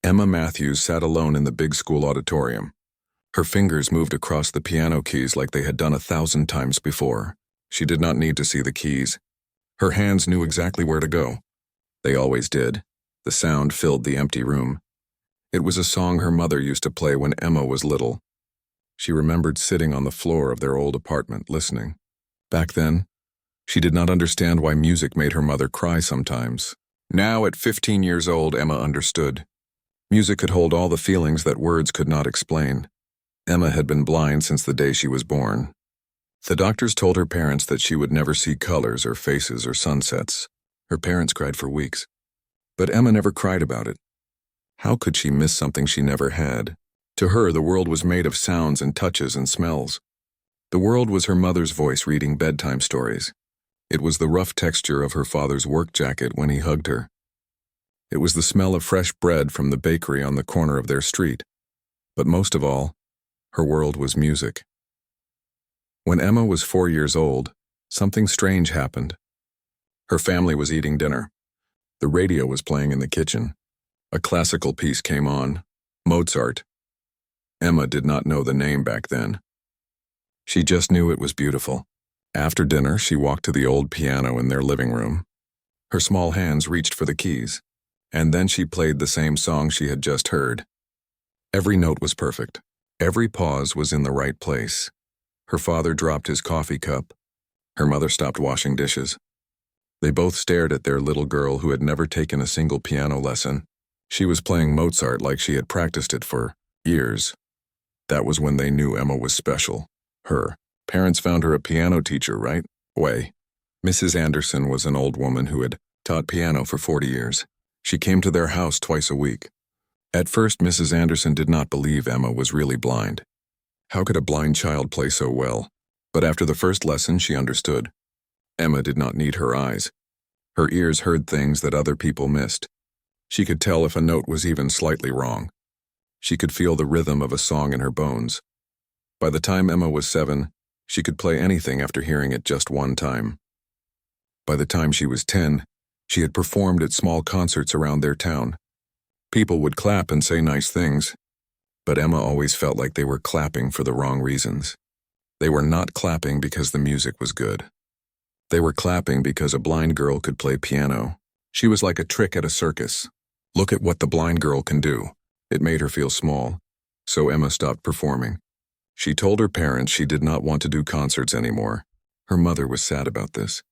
Emma Matthews sat alone in the big school auditorium. Her fingers moved across the piano keys like they had done 1,000 times before. She did not need to see the keys. Her hands knew exactly where to go. They always did. The sound filled the empty room. It was a song her mother used to play when Emma was little. She remembered sitting on the floor of their old apartment listening. Back then, she did not understand why music made her mother cry sometimes. Now, at 15 years old, Emma understood. Music could hold all the feelings that words could not explain. Emma had been blind since the day she was born. The doctors told her parents that she would never see colors or faces or sunsets. Her parents cried for weeks. But Emma never cried about it. How could she miss something she never had? To her, the world was made of sounds and touches and smells. The world was her mother's voice reading bedtime stories. It was the rough texture of her father's work jacket when he hugged her. It was the smell of fresh bread from the bakery on the corner of their street. But most of all, her world was music. When Emma was 4 years old, something strange happened. Her family was eating dinner. The radio was playing in the kitchen. A classical piece came on, Mozart. Emma did not know the name back then. She just knew it was beautiful. After dinner, she walked to the old piano in their living room. Her small hands reached for the keys, and then she played the same song she had just heard. Every note was perfect. Every pause was in the right place. Her father dropped his coffee cup. Her mother stopped washing dishes. They both stared at their little girl who had never taken a single piano lesson. She was playing Mozart like she had practiced it for years. That was when they knew Emma was special. Her parents found her a piano teacher, right? Mrs. Anderson was an old woman who had taught piano for 40 years. She came to their house twice a week. At first, Mrs. Anderson did not believe Emma was really blind. How could a blind child play so well? But after the first lesson, she understood. Emma did not need her eyes. Her ears heard things that other people missed. She could tell if a note was even slightly wrong. She could feel the rhythm of a song in her bones. By the time Emma was 7, she could play anything after hearing it just one time. By the time she was 10, she had performed at small concerts around their town. People would clap and say nice things, but Emma always felt like they were clapping for the wrong reasons. They were not clapping because the music was good. They were clapping because a blind girl could play piano. She was like a trick at a circus. Look at what the blind girl can do. It made her feel small, so Emma stopped performing. She told her parents she did not want to do concerts anymore. Her mother was sad about this.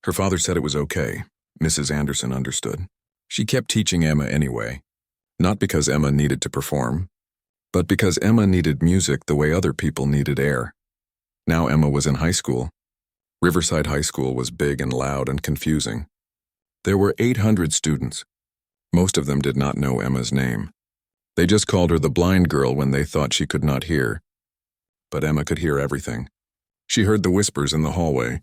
Her father said it was okay. Mrs. Anderson understood. She kept teaching Emma anyway, not because Emma needed to perform, but because Emma needed music the way other people needed air. Now Emma was in high school. Riverside High School was big and loud and confusing. There were 800 students. Most of them did not know Emma's name. They just called her the blind girl when they thought she could not hear. But Emma could hear everything. She heard the whispers in the hallway.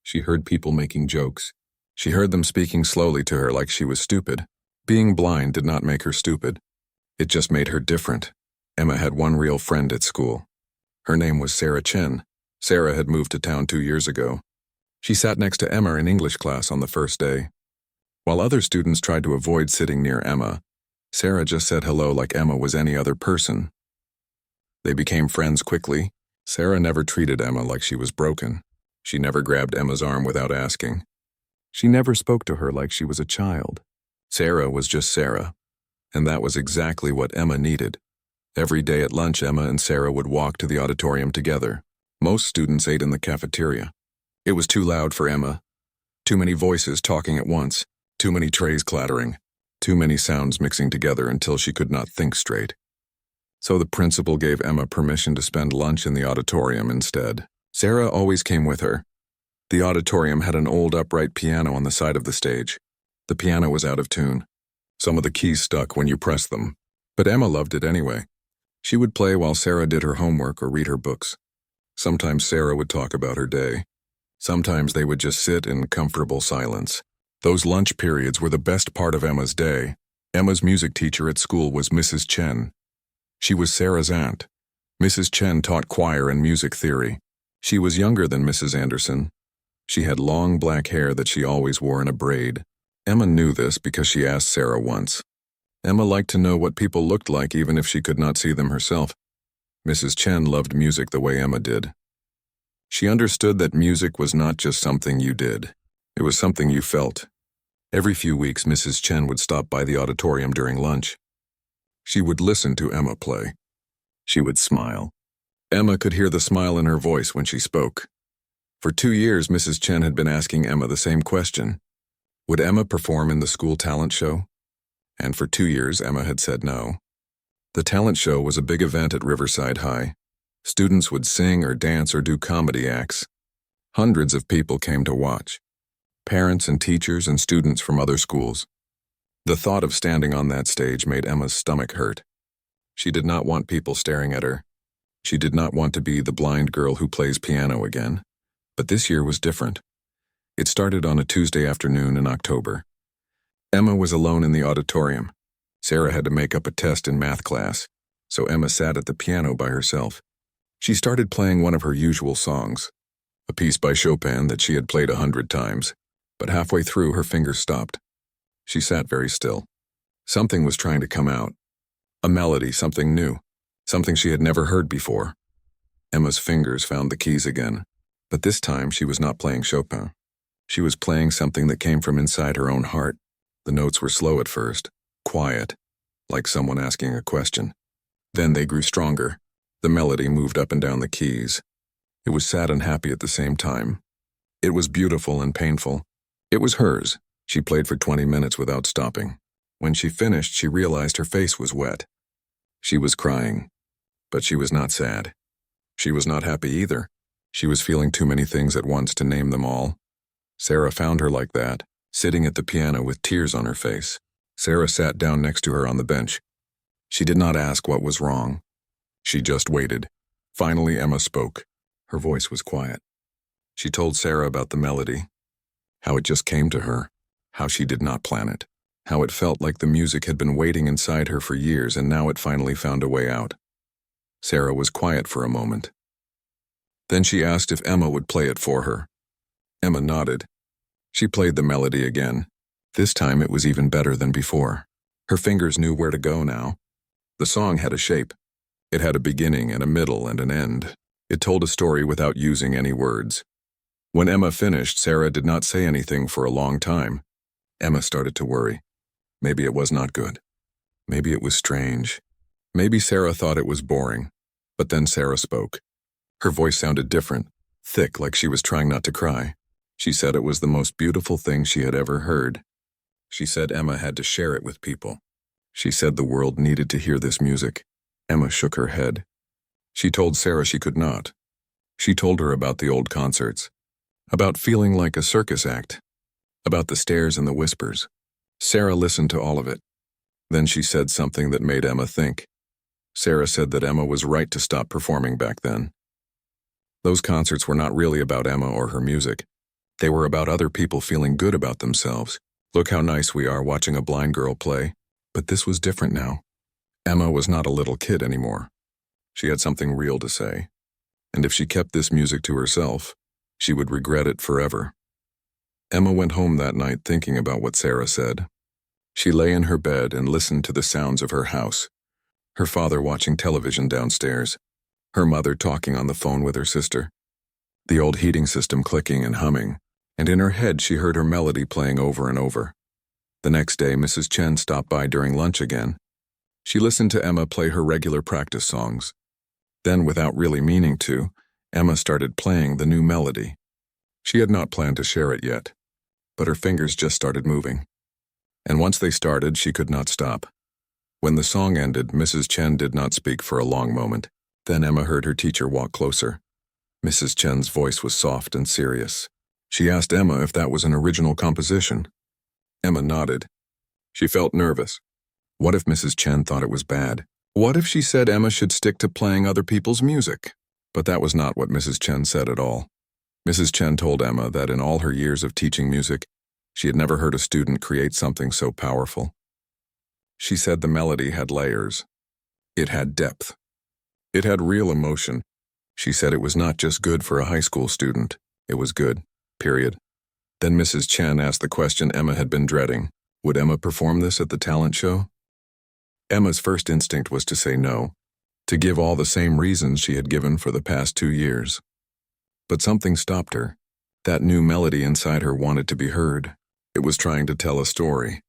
She heard people making jokes. She heard them speaking slowly to her like she was stupid. Being blind did not make her stupid. It just made her different. Emma had one real friend at school. Her name was Sarah Chen. Sarah had moved to town 2 years ago. She sat next to Emma in English class on the first day. While other students tried to avoid sitting near Emma, Sarah just said hello like Emma was any other person. They became friends quickly. Sarah never treated Emma like she was broken. She never grabbed Emma's arm without asking. She never spoke to her like she was a child. Sarah was just Sarah, and that was exactly what Emma needed. Every day at lunch, Emma and Sarah would walk to the auditorium together. Most students ate in the cafeteria. It was too loud for Emma. Too many voices talking at once. Too many trays clattering. Too many sounds mixing together until she could not think straight. So the principal gave Emma permission to spend lunch in the auditorium instead. Sarah always came with her. The auditorium had an old upright piano on the side of the stage. The piano was out of tune. Some of the keys stuck when you pressed them. But Emma loved it anyway. She would play while Sarah did her homework or read her books. Sometimes Sarah would talk about her day. Sometimes they would just sit in comfortable silence. Those lunch periods were the best part of Emma's day. Emma's music teacher at school was Mrs. Chen. She was Sarah's aunt. Mrs. Chen taught choir and music theory. She was younger than Mrs. Anderson. She had long black hair that she always wore in a braid. Emma knew this because she asked Sarah once. Emma liked to know what people looked like even if she could not see them herself. Mrs. Chen loved music the way Emma did. She understood that music was not just something you did. It was something you felt. Every few weeks, Mrs. Chen would stop by the auditorium during lunch. She would listen to Emma play. She would smile. Emma could hear the smile in her voice when she spoke. For 2 years, Mrs. Chen had been asking Emma the same question. Would Emma perform in the school talent show? And for 2 years, Emma had said no. The talent show was a big event at Riverside High. Students would sing or dance or do comedy acts. Hundreds of people came to watch. Parents and teachers and students from other schools. The thought of standing on that stage made Emma's stomach hurt. She did not want people staring at her. She did not want to be the blind girl who plays piano again. But this year was different. It started on a Tuesday afternoon in October. Emma was alone in the auditorium. Sarah had to make up a test in math class, so Emma sat at the piano by herself. She started playing one of her usual songs, a piece by Chopin that she had played 100 times, but halfway through her fingers stopped. She sat very still. Something was trying to come out. A melody, something new, something she had never heard before. Emma's fingers found the keys again, but this time she was not playing Chopin. She was playing something that came from inside her own heart. The notes were slow at first, quiet, like someone asking a question. Then they grew stronger. The melody moved up and down the keys. It was sad and happy at the same time. It was beautiful and painful. It was hers. She played for 20 minutes without stopping. When she finished, she realized her face was wet. She was crying, but she was not sad. She was not happy either. She was feeling too many things at once to name them all. Sarah found her like that, sitting at the piano with tears on her face. Sarah sat down next to her on the bench. She did not ask what was wrong. She just waited. Finally, Emma spoke. Her voice was quiet. She told Sarah about the melody, how it just came to her, how she did not plan it, how it felt like the music had been waiting inside her for years and now it finally found a way out. Sarah was quiet for a moment. Then she asked if Emma would play it for her. Emma nodded. She played the melody again. This time it was even better than before. Her fingers knew where to go now. The song had a shape. It had a beginning and a middle and an end. It told a story without using any words. When Emma finished, Sarah did not say anything for a long time. Emma started to worry. Maybe it was not good. Maybe it was strange. Maybe Sarah thought it was boring. But then Sarah spoke. Her voice sounded different, thick, like she was trying not to cry. She said it was the most beautiful thing she had ever heard. She said Emma had to share it with people. She said the world needed to hear this music. Emma shook her head. She told Sarah she could not. She told her about the old concerts, about feeling like a circus act, about the stares and the whispers. Sarah listened to all of it. Then she said something that made Emma think. Sarah said that Emma was right to stop performing back then. Those concerts were not really about Emma or her music. They were about other people feeling good about themselves. Look how nice we are watching a blind girl play. But this was different now. Emma was not a little kid anymore. She had something real to say. And if she kept this music to herself, she would regret it forever. Emma went home that night thinking about what Sarah said. She lay in her bed and listened to the sounds of her house. Her father watching television downstairs. Her mother talking on the phone with her sister. The old heating system clicking and humming. And in her head she heard her melody playing over and over. The next day, Mrs. Chen stopped by during lunch again. She listened to Emma play her regular practice songs. Then, without really meaning to, Emma started playing the new melody. She had not planned to share it yet, but her fingers just started moving. And once they started, she could not stop. When the song ended, Mrs. Chen did not speak for a long moment. Then Emma heard her teacher walk closer. Mrs. Chen's voice was soft and serious. She asked Emma if that was an original composition. Emma nodded. She felt nervous. What if Mrs. Chen thought it was bad? What if she said Emma should stick to playing other people's music? But that was not what Mrs. Chen said at all. Mrs. Chen told Emma that in all her years of teaching music, she had never heard a student create something so powerful. She said the melody had layers. It had depth. It had real emotion. She said it was not just good for a high school student. It was good, period. Then Mrs. Chen asked the question Emma had been dreading. Would Emma perform this at the talent show? Emma's first instinct was to say no, to give all the same reasons she had given for the past 2 years. But something stopped her. That new melody inside her wanted to be heard. It was trying to tell a story.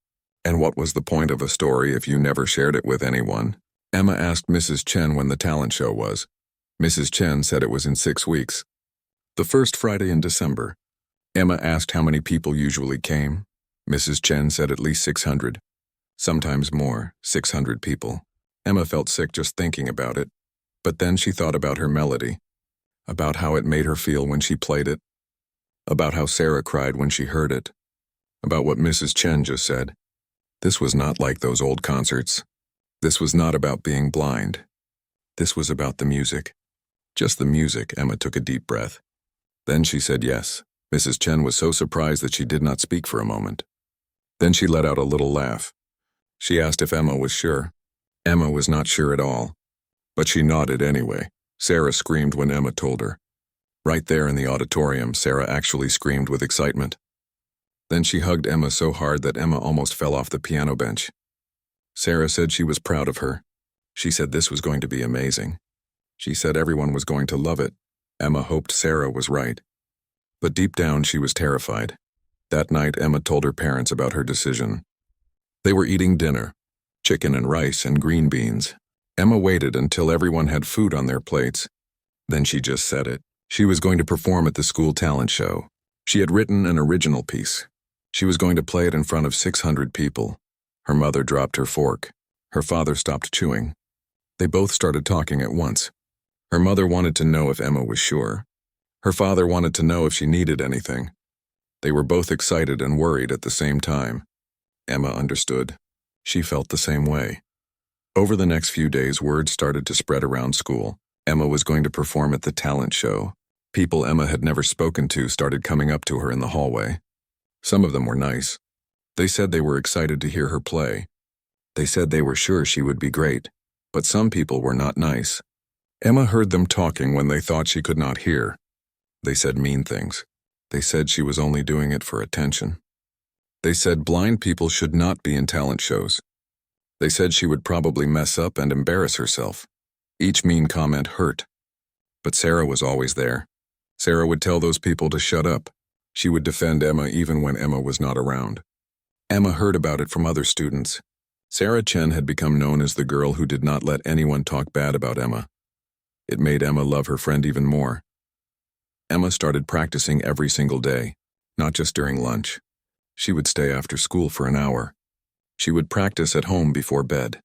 And what was the point of a story if you never shared it with anyone? Emma asked Mrs. Chen when the talent show was. Mrs. Chen said it was in 6 weeks. The first Friday in December. Emma asked how many people usually came. Mrs. Chen said at least 600. Sometimes more, 600 people. Emma felt sick just thinking about it. But then she thought about her melody, about how it made her feel when she played it, about how Sarah cried when she heard it, about what Mrs. Chen just said. This was not like those old concerts. This was not about being blind. This was about the music. Just the music. Emma took a deep breath. Then she said yes. Mrs. Chen was so surprised that she did not speak for a moment. Then she let out a little laugh. She asked if Emma was sure. Emma was not sure at all. But she nodded anyway. Sarah screamed when Emma told her. Right there in the auditorium, Sarah actually screamed with excitement. Then she hugged Emma so hard that Emma almost fell off the piano bench. Sarah said she was proud of her. She said this was going to be amazing. She said everyone was going to love it. Emma hoped Sarah was right. But deep down she was terrified. That night Emma told her parents about her decision. They were eating dinner, chicken and rice and green beans. Emma waited until everyone had food on their plates. Then she just said it. She was going to perform at the school talent show. She had written an original piece. She was going to play it in front of 600 people. Her mother dropped her fork. Her father stopped chewing. They both started talking at once. Her mother wanted to know if Emma was sure. Her father wanted to know if she needed anything. They were both excited and worried at the same time. Emma understood. She felt the same way. Over the next few days, word started to spread around school. Emma was going to perform at the talent show. People Emma had never spoken to started coming up to her in the hallway. Some of them were nice. They said they were excited to hear her play. They said they were sure she would be great. But some people were not nice. Emma heard them talking when they thought she could not hear. They said mean things. They said she was only doing it for attention. They said blind people should not be in talent shows. They said she would probably mess up and embarrass herself. Each mean comment hurt. But Sarah was always there. Sarah would tell those people to shut up. She would defend Emma even when Emma was not around. Emma heard about it from other students. Sarah Chen had become known as the girl who did not let anyone talk bad about Emma. It made Emma love her friend even more. Emma started practicing every single day, not just during lunch. She would stay after school for an hour. She would practice at home before bed.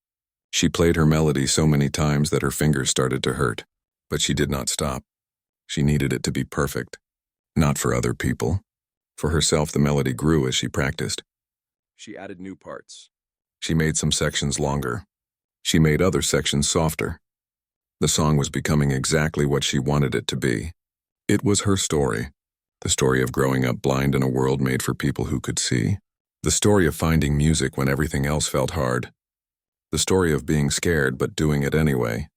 She played her melody so many times that her fingers started to hurt, but she did not stop. She needed it to be perfect. Not for other people. For herself, the melody grew as she practiced. She added new parts. She made some sections longer. She made other sections softer. The song was becoming exactly what she wanted it to be. It was her story. The story of growing up blind in a world made for people who could see. The story of finding music when everything else felt hard. The story of being scared but doing it anyway.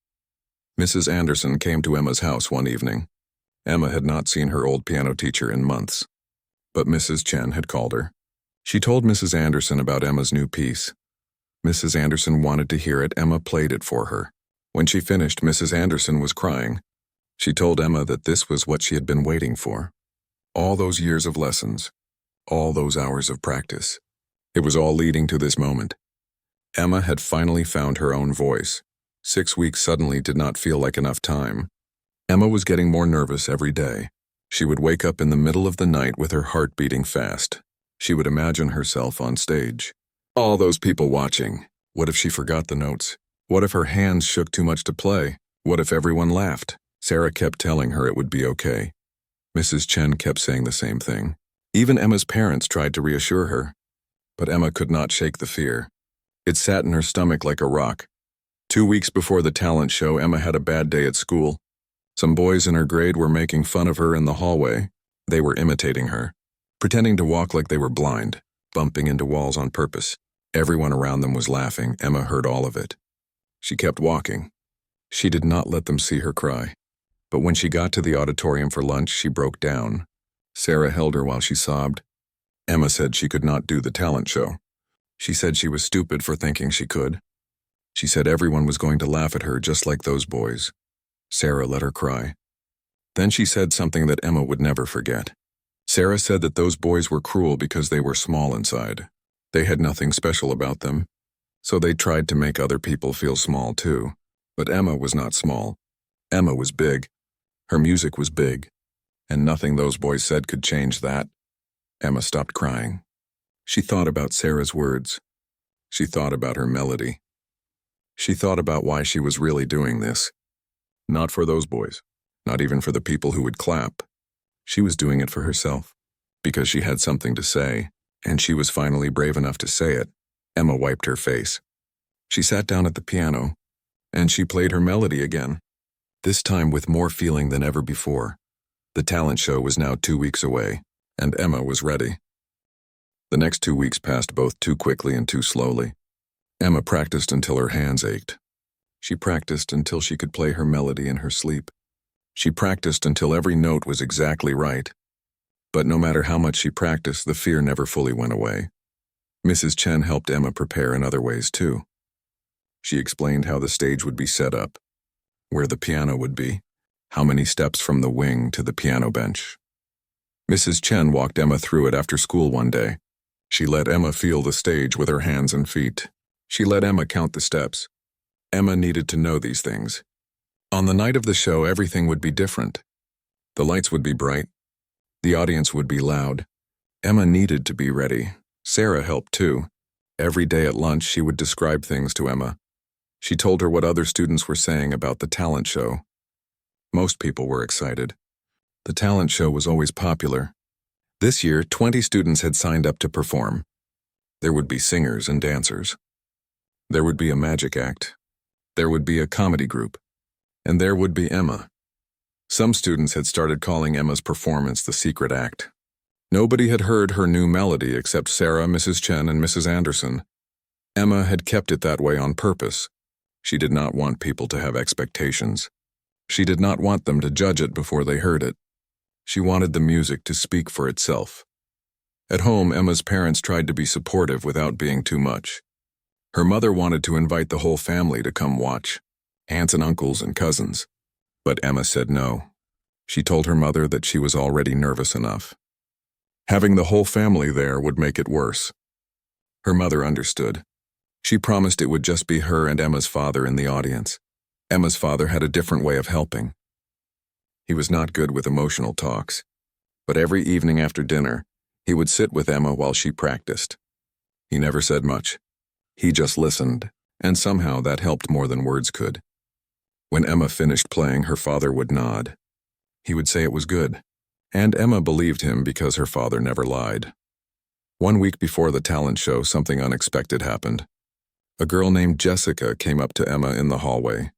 Mrs. Anderson came to Emma's house one evening. Emma had not seen her old piano teacher in months. But Mrs. Chen had called her. She told Mrs. Anderson about Emma's new piece. Mrs. Anderson wanted to hear it. Emma played it for her. When she finished, Mrs. Anderson was crying. She told Emma that this was what she had been waiting for. All those years of lessons. All those hours of practice. It was all leading to this moment. Emma had finally found her own voice. 6 weeks suddenly did not feel like enough time. Emma was getting more nervous every day. She would wake up in the middle of the night with her heart beating fast. She would imagine herself on stage. All those people watching. What if she forgot the notes? What if her hands shook too much to play? What if everyone laughed? Sarah kept telling her it would be okay. Mrs. Chen kept saying the same thing. Even Emma's parents tried to reassure her. But Emma could not shake the fear. It sat in her stomach like a rock. 2 weeks before the talent show, Emma had a bad day at school. Some boys in her grade were making fun of her in the hallway. They were imitating her, pretending to walk like they were blind, bumping into walls on purpose. Everyone around them was laughing. Emma heard all of it. She kept walking. She did not let them see her cry. But when she got to the auditorium for lunch, she broke down. Sarah held her while she sobbed. Emma said she could not do the talent show. She said she was stupid for thinking she could. She said everyone was going to laugh at her just like those boys. Sarah let her cry. Then she said something that Emma would never forget. Sarah said that those boys were cruel because they were small inside. They had nothing special about them, so they tried to make other people feel small too. But Emma was not small. Emma was big. Her music was big, and nothing those boys said could change that. Emma stopped crying. She thought about Sarah's words. She thought about her melody. She thought about why she was really doing this. Not for those boys, not even for the people who would clap. She was doing it for herself, because she had something to say, and she was finally brave enough to say it. Emma wiped her face. She sat down at the piano, and she played her melody again, this time with more feeling than ever before. The talent show was now 2 weeks away, and Emma was ready. The next 2 weeks passed both too quickly and too slowly. Emma practiced until her hands ached. She practiced until she could play her melody in her sleep. She practiced until every note was exactly right. But no matter how much she practiced, the fear never fully went away. Mrs. Chen helped Emma prepare in other ways too. She explained how the stage would be set up, where the piano would be, how many steps from the wing to the piano bench. Mrs. Chen walked Emma through it after school one day. She let Emma feel the stage with her hands and feet. She let Emma count the steps. Emma needed to know these things. On the night of the show, everything would be different. The lights would be bright. The audience would be loud. Emma needed to be ready. Sarah helped too. Every day at lunch, she would describe things to Emma. She told her what other students were saying about the talent show. Most people were excited. The talent show was always popular. This year, 20 students had signed up to perform. There would be singers and dancers. There would be a magic act. There would be a comedy group. And there would be Emma. Some students had started calling Emma's performance the secret act. Nobody had heard her new melody except Sarah, Mrs. Chen, and Mrs. Anderson. Emma had kept it that way on purpose. She did not want people to have expectations. She did not want them to judge it before they heard it. She wanted the music to speak for itself. At home, Emma's parents tried to be supportive without being too much. Her mother wanted to invite the whole family to come watch, aunts and uncles and cousins. But Emma said no. She told her mother that she was already nervous enough. Having the whole family there would make it worse. Her mother understood. She promised it would just be her and Emma's father in the audience. Emma's father had a different way of helping. He was not good with emotional talks, but every evening after dinner, he would sit with Emma while she practiced. He never said much. He just listened, and somehow that helped more than words could. When Emma finished playing, her father would nod. He would say it was good, and Emma believed him because her father never lied. 1 week before the talent show, something unexpected happened. A girl named Jessica came up to Emma in the hallway.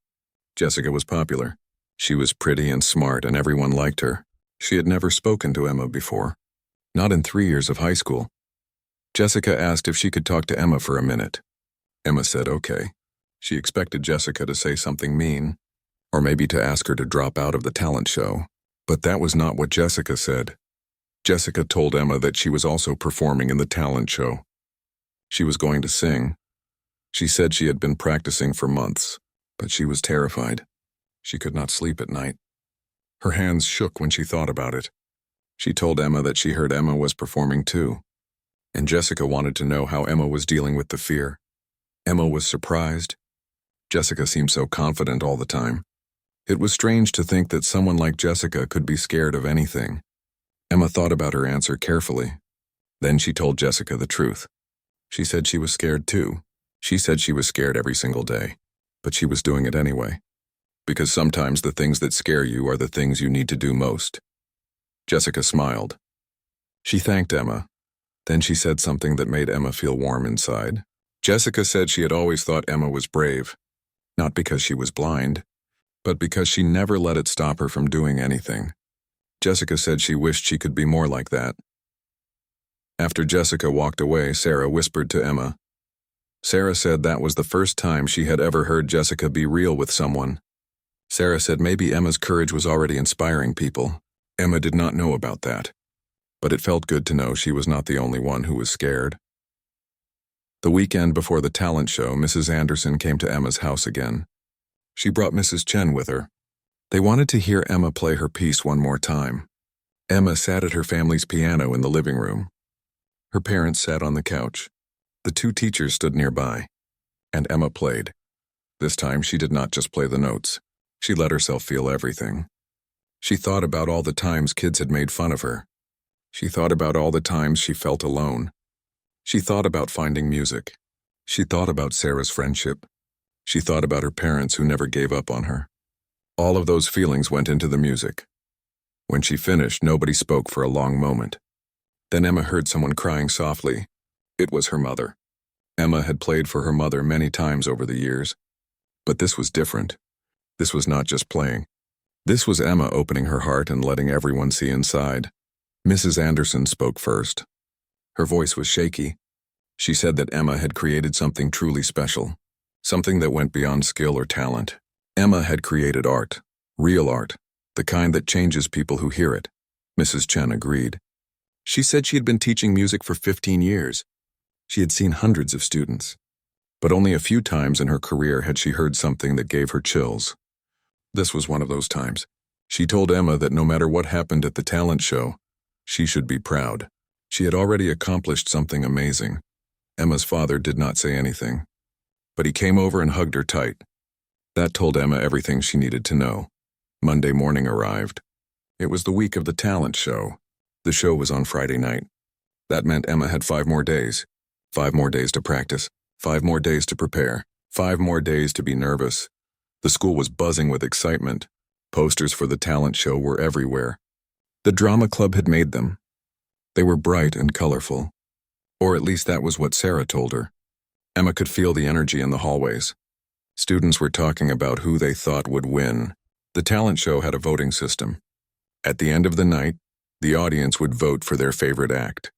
Jessica was popular. She was pretty and smart, and everyone liked her. She had never spoken to Emma before, not in 3 years of high school. Jessica asked if she could talk to Emma for a minute. Emma said okay. She expected Jessica to say something mean, or maybe to ask her to drop out of the talent show. But that was not what Jessica said. Jessica told Emma that she was also performing in the talent show. She was going to sing. She said she had been practicing for months, but she was terrified. She could not sleep at night. Her hands shook when she thought about it. She told Emma that she heard Emma was performing too, and Jessica wanted to know how Emma was dealing with the fear. Emma was surprised. Jessica seemed so confident all the time. It was strange to think that someone like Jessica could be scared of anything. Emma thought about her answer carefully. Then she told Jessica the truth. She said she was scared too. She said she was scared every single day, but she was doing it anyway. Because sometimes the things that scare you are the things you need to do most. Jessica smiled. She thanked Emma. Then she said something that made Emma feel warm inside. Jessica said she had always thought Emma was brave, not because she was blind, but because she never let it stop her from doing anything. Jessica said she wished she could be more like that. After Jessica walked away, Sarah whispered to Emma. Sarah said that was the first time she had ever heard Jessica be real with someone. Sarah said maybe Emma's courage was already inspiring people. Emma did not know about that, but it felt good to know she was not the only one who was scared. The weekend before the talent show, Mrs. Anderson came to Emma's house again. She brought Mrs. Chen with her. They wanted to hear Emma play her piece one more time. Emma sat at her family's piano in the living room. Her parents sat on the couch. The two teachers stood nearby, and Emma played. This time she did not just play the notes. She let herself feel everything. She thought about all the times kids had made fun of her. She thought about all the times she felt alone. She thought about finding music. She thought about Sarah's friendship. She thought about her parents who never gave up on her. All of those feelings went into the music. When she finished, nobody spoke for a long moment. Then Emma heard someone crying softly. It was her mother. Emma had played for her mother many times over the years. But this was different. This was not just playing. This was Emma opening her heart and letting everyone see inside. Mrs. Anderson spoke first. Her voice was shaky. She said that Emma had created something truly special, something that went beyond skill or talent. Emma had created art, real art, the kind that changes people who hear it. Mrs. Chen agreed. She said she had been teaching music for 15 years. She had seen hundreds of students, but only a few times in her career had she heard something that gave her chills. This was one of those times. She told Emma that no matter what happened at the talent show, she should be proud. She had already accomplished something amazing. Emma's father did not say anything, but he came over and hugged her tight. That told Emma everything she needed to know. Monday morning arrived. It was the week of the talent show. The show was on Friday night. That meant Emma had 5 more days. 5 more days to practice. 5 more days to prepare. 5 more days to be nervous. The school was buzzing with excitement. Posters for the talent show were everywhere. The drama club had made them. They were bright and colorful. Or at least that was what Sarah told her. Emma could feel the energy in the hallways. Students were talking about who they thought would win. The talent show had a voting system. At the end of the night, the audience would vote for their favorite act.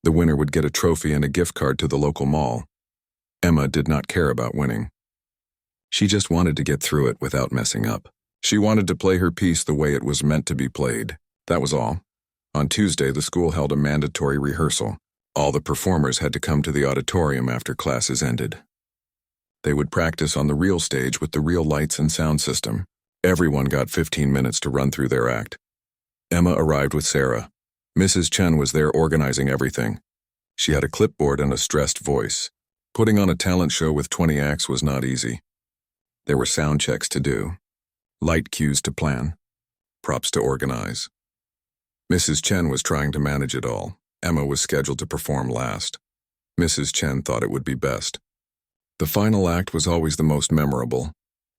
The winner would get a trophy and a gift card to the local mall. Emma did not care about winning. She just wanted to get through it without messing up. She wanted to play her piece the way it was meant to be played. That was all. On Tuesday, the school held a mandatory rehearsal. All the performers had to come to the auditorium after classes ended. They would practice on the real stage with the real lights and sound system. Everyone got 15 minutes to run through their act. Emma arrived with Sarah. Mrs. Chen was there organizing everything. She had a clipboard and a stressed voice. Putting on a talent show with 20 acts was not easy. There were sound checks to do, light cues to plan, props to organize. Mrs. Chen was trying to manage it all. Emma was scheduled to perform last. Mrs. Chen thought it would be best. The final act was always the most memorable.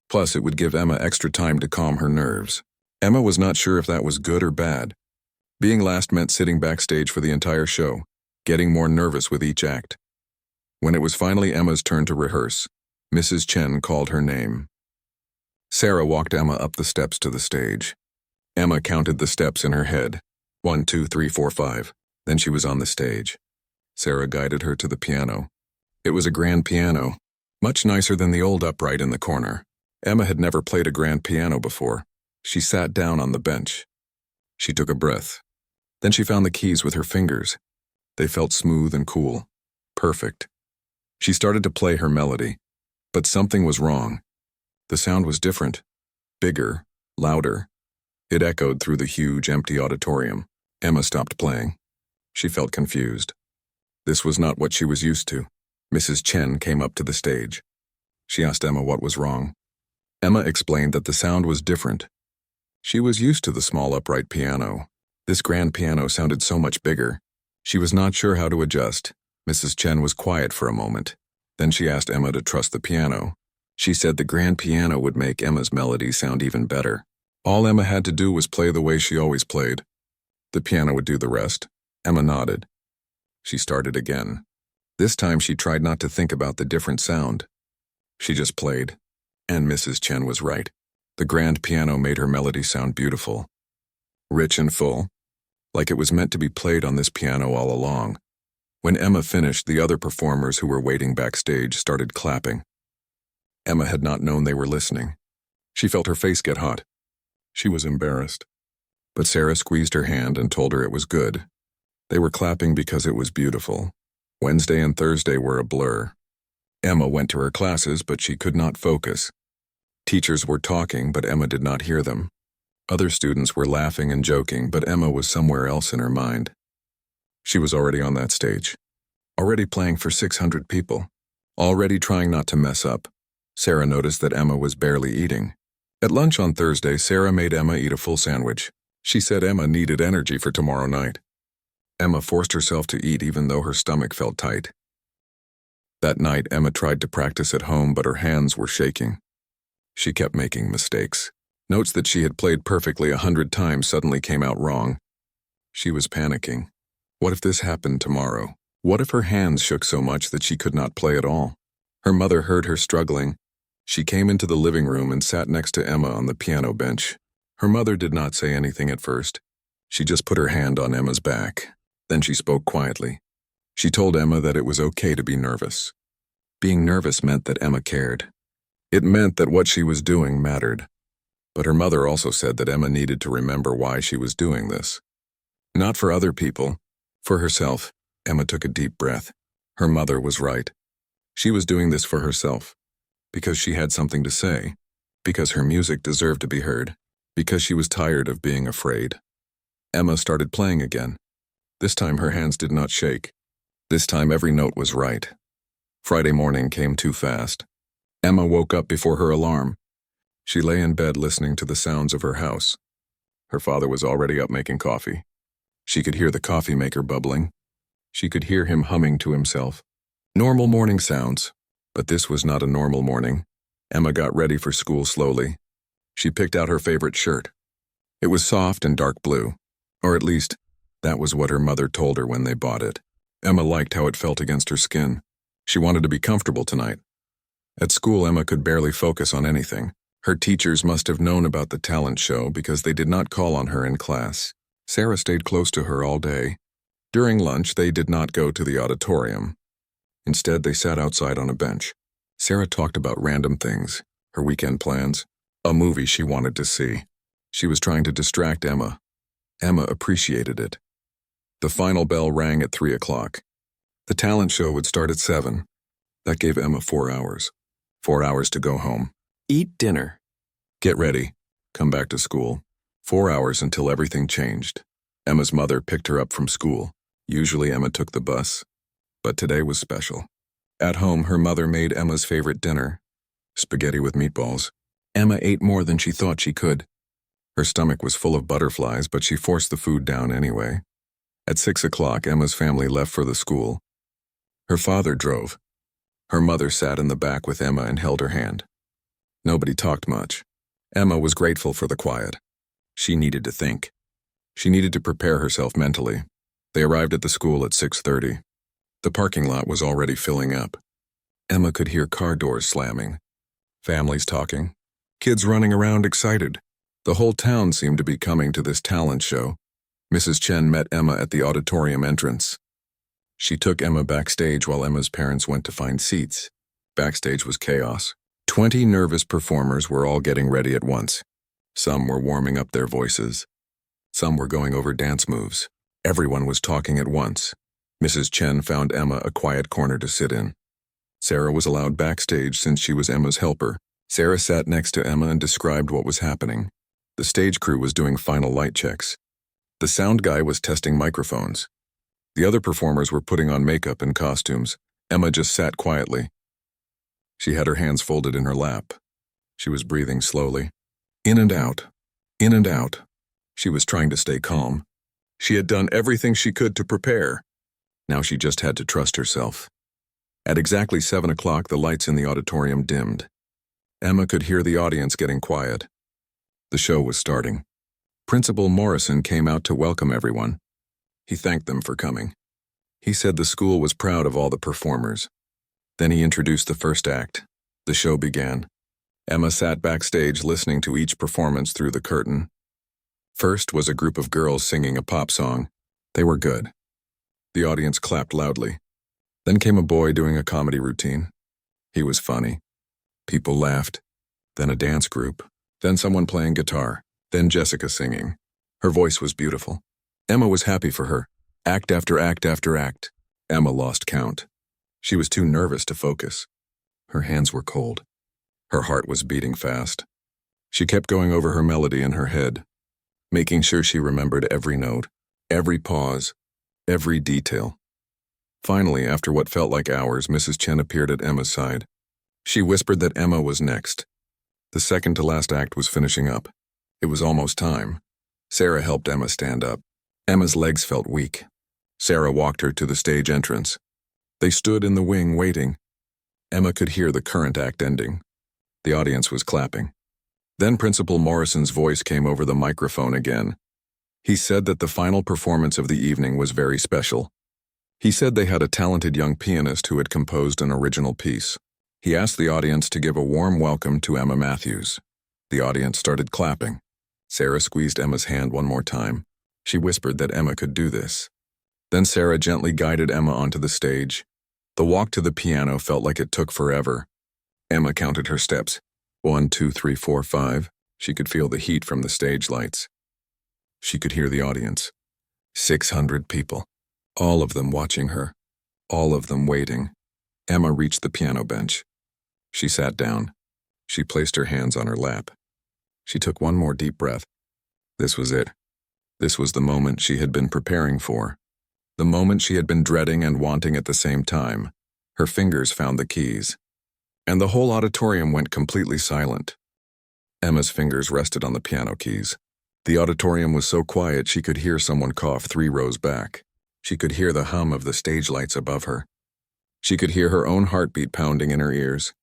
Plus, it would give Emma extra time to calm her nerves. Emma was not sure if that was good or bad. Being last meant sitting backstage for the entire show, getting more nervous with each act. When it was finally Emma's turn to rehearse, Mrs. Chen called her name. Sarah walked Emma up the steps to the stage. Emma counted the steps in her head. 1, 2, 3, 4, 5. Then she was on the stage. Sarah guided her to the piano. It was a grand piano, much nicer than the old upright in the corner. Emma had never played a grand piano before. She sat down on the bench. She took a breath. Then she found the keys with her fingers. They felt smooth and cool. Perfect. She started to play her melody. But something was wrong. The sound was different. Bigger, louder. It echoed through the huge, empty auditorium. Emma stopped playing. She felt confused. This was not what she was used to. Mrs. Chen came up to the stage. She asked Emma what was wrong. Emma explained that the sound was different. She was used to the small upright piano. This grand piano sounded so much bigger. She was not sure how to adjust. Mrs. Chen was quiet for a moment. Then she asked Emma to trust the piano. She said the grand piano would make Emma's melody sound even better. All Emma had to do was play the way she always played. The piano would do the rest. Emma nodded. She started again. This time she tried not to think about the different sound. She just played. And Mrs. Chen was right. The grand piano made her melody sound beautiful. Rich and full. Like it was meant to be played on this piano all along. When Emma finished, the other performers who were waiting backstage started clapping. Emma had not known they were listening. She felt her face get hot. She was embarrassed. But Sarah squeezed her hand and told her it was good. They were clapping because it was beautiful. Wednesday and Thursday were a blur. Emma went to her classes, but she could not focus. Teachers were talking, but Emma did not hear them. Other students were laughing and joking, but Emma was somewhere else in her mind. She was already on that stage. Already playing for 600 people. Already trying not to mess up. Sarah noticed that Emma was barely eating. At lunch on Thursday, Sarah made Emma eat a full sandwich. She said Emma needed energy for tomorrow night. Emma forced herself to eat even though her stomach felt tight. That night, Emma tried to practice at home, but her hands were shaking. She kept making mistakes. Notes that she had played perfectly 100 times suddenly came out wrong. She was panicking. What if this happened tomorrow? What if her hands shook so much that she could not play at all? Her mother heard her struggling. She came into the living room and sat next to Emma on the piano bench. Her mother did not say anything at first. She just put her hand on Emma's back. Then she spoke quietly. She told Emma that it was okay to be nervous. Being nervous meant that Emma cared. It meant that what she was doing mattered. But her mother also said that Emma needed to remember why she was doing this. Not for other people, for herself. Emma took a deep breath. Her mother was right. She was doing this for herself. Because she had something to say. Because her music deserved to be heard. Because she was tired of being afraid. Emma started playing again. This time her hands did not shake. This time every note was right. Friday morning came too fast. Emma woke up before her alarm. She lay in bed listening to the sounds of her house. Her father was already up making coffee. She could hear the coffee maker bubbling. She could hear him humming to himself. Normal morning sounds, but this was not a normal morning. Emma got ready for school slowly. She picked out her favorite shirt. It was soft and dark blue, or at least, that was what her mother told her when they bought it. Emma liked how it felt against her skin. She wanted to be comfortable tonight. At school, Emma could barely focus on anything. Her teachers must have known about the talent show because they did not call on her in class. Sarah stayed close to her all day. During lunch, they did not go to the auditorium. Instead, they sat outside on a bench. Sarah talked about random things, her weekend plans, a movie she wanted to see. She was trying to distract Emma. Emma appreciated it. The final bell rang at 3 o'clock. The talent show would start at 7. That gave Emma 4 hours. 4 hours to go home. Eat dinner. Get ready. Come back to school. 4 hours until everything changed. Emma's mother picked her up from school. Usually Emma took the bus. But today was special. At home, her mother made Emma's favorite dinner. Spaghetti with meatballs. Emma ate more than she thought she could. Her stomach was full of butterflies, but she forced the food down anyway. At 6 o'clock, Emma's family left for the school. Her father drove. Her mother sat in the back with Emma and held her hand. Nobody talked much. Emma was grateful for the quiet. She needed to think. She needed to prepare herself mentally. They arrived at the school at 6:30. The parking lot was already filling up. Emma could hear car doors slamming. Families talking. Kids running around excited. The whole town seemed to be coming to this talent show. Mrs. Chen met Emma at the auditorium entrance. She took Emma backstage while Emma's parents went to find seats. Backstage was chaos. 20 nervous performers were all getting ready at once. Some were warming up their voices. Some were going over dance moves. Everyone was talking at once. Mrs. Chen found Emma a quiet corner to sit in. Sarah was allowed backstage since she was Emma's helper. Sarah sat next to Emma and described what was happening. The stage crew was doing final light checks. The sound guy was testing microphones. The other performers were putting on makeup and costumes. Emma just sat quietly. She had her hands folded in her lap. She was breathing slowly. In and out. In and out. She was trying to stay calm. She had done everything she could to prepare. Now she just had to trust herself. At exactly 7 o'clock, the lights in the auditorium dimmed. Emma could hear the audience getting quiet. The show was starting. Principal Morrison came out to welcome everyone. He thanked them for coming. He said the school was proud of all the performers. Then he introduced the first act. The show began. Emma sat backstage listening to each performance through the curtain. First was a group of girls singing a pop song. They were good. The audience clapped loudly. Then came a boy doing a comedy routine. He was funny. People laughed. Then a dance group. Then someone playing guitar. Then Jessica singing. Her voice was beautiful. Emma was happy for her. Act after act after act. Emma lost count. She was too nervous to focus. Her hands were cold. Her heart was beating fast. She kept going over her melody in her head, making sure she remembered every note, every pause, every detail. Finally, after what felt like hours, Mrs. Chen appeared at Emma's side. She whispered that Emma was next. The second-to-last act was finishing up. It was almost time. Sarah helped Emma stand up. Emma's legs felt weak. Sarah walked her to the stage entrance. They stood in the wing waiting. Emma could hear the current act ending. The audience was clapping. Then Principal Morrison's voice came over the microphone again. He said that the final performance of the evening was very special. He said they had a talented young pianist who had composed an original piece. He asked the audience to give a warm welcome to Emma Matthews. The audience started clapping. Sarah squeezed Emma's hand one more time. She whispered that Emma could do this. Then Sarah gently guided Emma onto the stage. The walk to the piano felt like it took forever. Emma counted her steps. 1, 2, 3, 4, 5. She could feel the heat from the stage lights. She could hear the audience. 600 people. All of them watching her. All of them waiting. Emma reached the piano bench. She sat down. She placed her hands on her lap. She took one more deep breath. This was it. This was the moment she had been preparing for. The moment she had been dreading and wanting at the same time. Her fingers found the keys. And the whole auditorium went completely silent. Emma's fingers rested on the piano keys. The auditorium was so quiet she could hear someone cough 3 rows back. She could hear the hum of the stage lights above her. She could hear her own heartbeat pounding in her ears.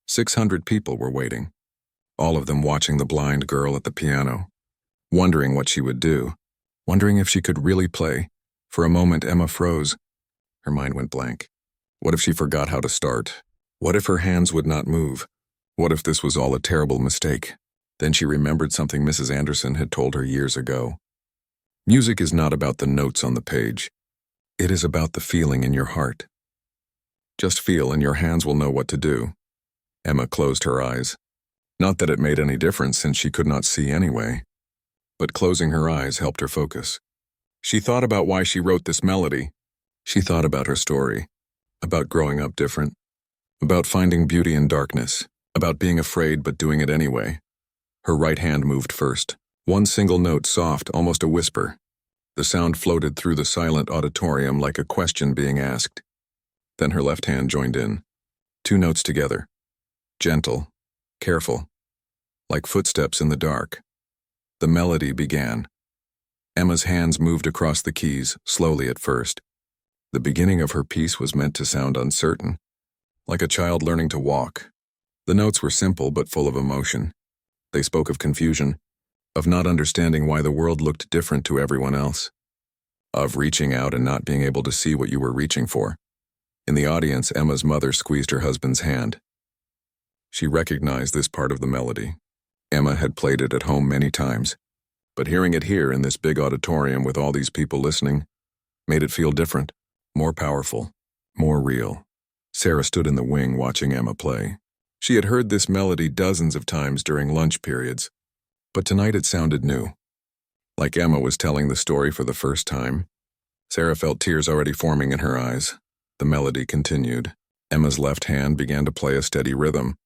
600 people were waiting, all of them watching the blind girl at the piano, wondering what she would do, wondering if she could really play. For a moment, Emma froze. Her mind went blank. What if she forgot how to start? What if her hands would not move? What if this was all a terrible mistake? Then she remembered something Mrs. Anderson had told her years ago. Music is not about the notes on the page. It is about the feeling in your heart. Just feel and your hands will know what to do. Emma closed her eyes. Not that it made any difference since she could not see anyway. But closing her eyes helped her focus. She thought about why she wrote this melody. She thought about her story. About growing up different. About finding beauty in darkness. About being afraid but doing it anyway. Her right hand moved first. One single note, soft, almost a whisper. The sound floated through the silent auditorium like a question being asked. Then her left hand joined in. 2 notes together. Gentle, careful, like footsteps in the dark. The melody began. Emma's hands moved across the keys, slowly at first. The beginning of her piece was meant to sound uncertain, like a child learning to walk. The notes were simple but full of emotion. They spoke of confusion, of not understanding why the world looked different to everyone else, of reaching out and not being able to see what you were reaching for. In the audience, Emma's mother squeezed her husband's hand. She recognized this part of the melody. Emma had played it at home many times, but hearing it here in this big auditorium with all these people listening made it feel different, more powerful, more real. Sarah stood in the wing watching Emma play. She had heard this melody dozens of times during lunch periods, but tonight it sounded new. Like Emma was telling the story for the first time. Sarah felt tears already forming in her eyes. The melody continued. Emma's left hand began to play a steady rhythm.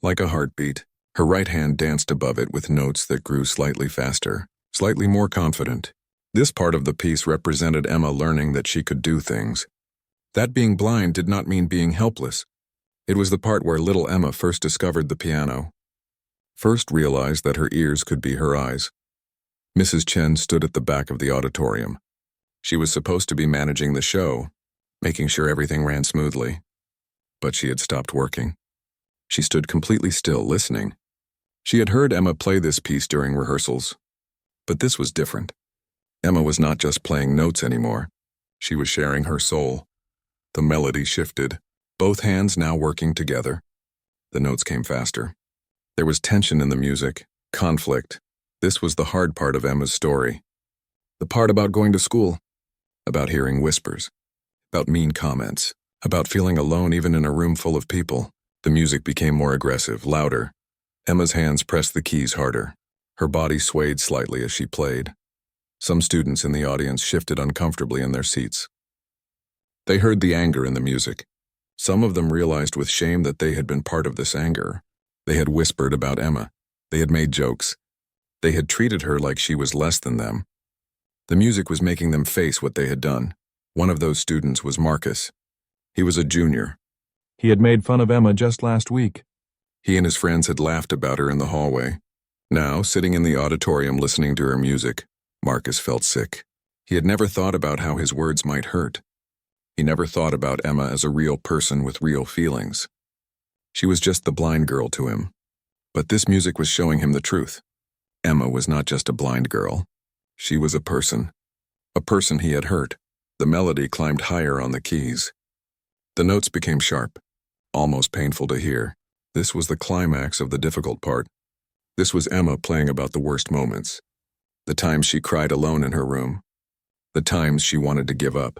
Like a heartbeat, her right hand danced above it with notes that grew slightly faster, slightly more confident. This part of the piece represented Emma learning that she could do things. That being blind did not mean being helpless. It was the part where little Emma first discovered the piano. First realized that her ears could be her eyes. Mrs. Chen stood at the back of the auditorium. She was supposed to be managing the show, making sure everything ran smoothly. But she had stopped working. She stood completely still, listening. She had heard Emma play this piece during rehearsals. But this was different. Emma was not just playing notes anymore. She was sharing her soul. The melody shifted, both hands now working together. The notes came faster. There was tension in the music, conflict. This was the hard part of Emma's story. The part about going to school, about hearing whispers, about mean comments, about feeling alone even in a room full of people. The music became more aggressive, louder. Emma's hands pressed the keys harder. Her body swayed slightly as she played. Some students in the audience shifted uncomfortably in their seats. They heard the anger in the music. Some of them realized with shame that they had been part of this anger. They had whispered about Emma. They had made jokes. They had treated her like she was less than them. The music was making them face what they had done. One of those students was Marcus. He was a junior. He had made fun of Emma just last week. He and his friends had laughed about her in the hallway. Now, sitting in the auditorium listening to her music, Marcus felt sick. He had never thought about how his words might hurt. He never thought about Emma as a real person with real feelings. She was just the blind girl to him. But this music was showing him the truth. Emma was not just a blind girl. She was a person. A person he had hurt. The melody climbed higher on the keys. The notes became sharp, almost painful to hear. This was the climax of the difficult part. This was Emma playing about the worst moments. The times she cried alone in her room. The times she wanted to give up.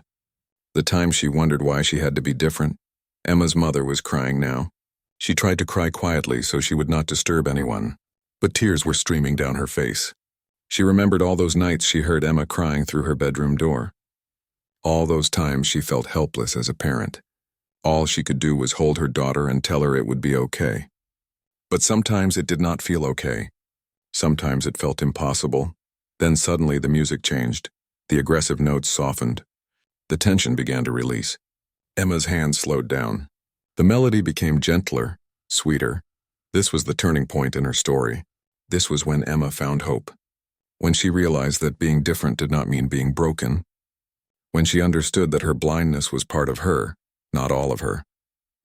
The times she wondered why she had to be different. Emma's mother was crying now. She tried to cry quietly so she would not disturb anyone, but tears were streaming down her face. She remembered all those nights she heard Emma crying through her bedroom door. All those times she felt helpless as a parent. All she could do was hold her daughter and tell her it would be okay. But sometimes it did not feel okay. Sometimes it felt impossible. Then suddenly the music changed. The aggressive notes softened. The tension began to release. Emma's hands slowed down. The melody became gentler, sweeter. This was the turning point in her story. This was when Emma found hope. When she realized that being different did not mean being broken. When she understood that her blindness was part of her, not all of her.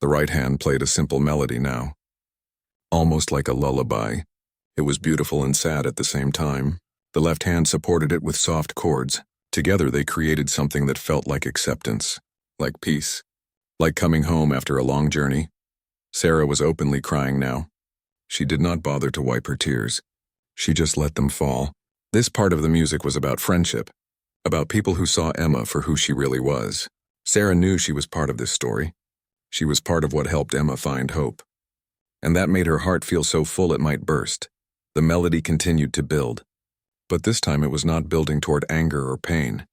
The right hand played a simple melody now. Almost like a lullaby. It was beautiful and sad at the same time. The left hand supported it with soft chords. Together they created something that felt like acceptance, like peace, like coming home after a long journey. Sarah was openly crying now. She did not bother to wipe her tears. She just let them fall. This part of the music was about friendship, about people who saw Emma for who she really was. Sarah knew she was part of this story. She was part of what helped Emma find hope. And that made her heart feel so full it might burst. The melody continued to build. But this time it was not building toward anger or pain.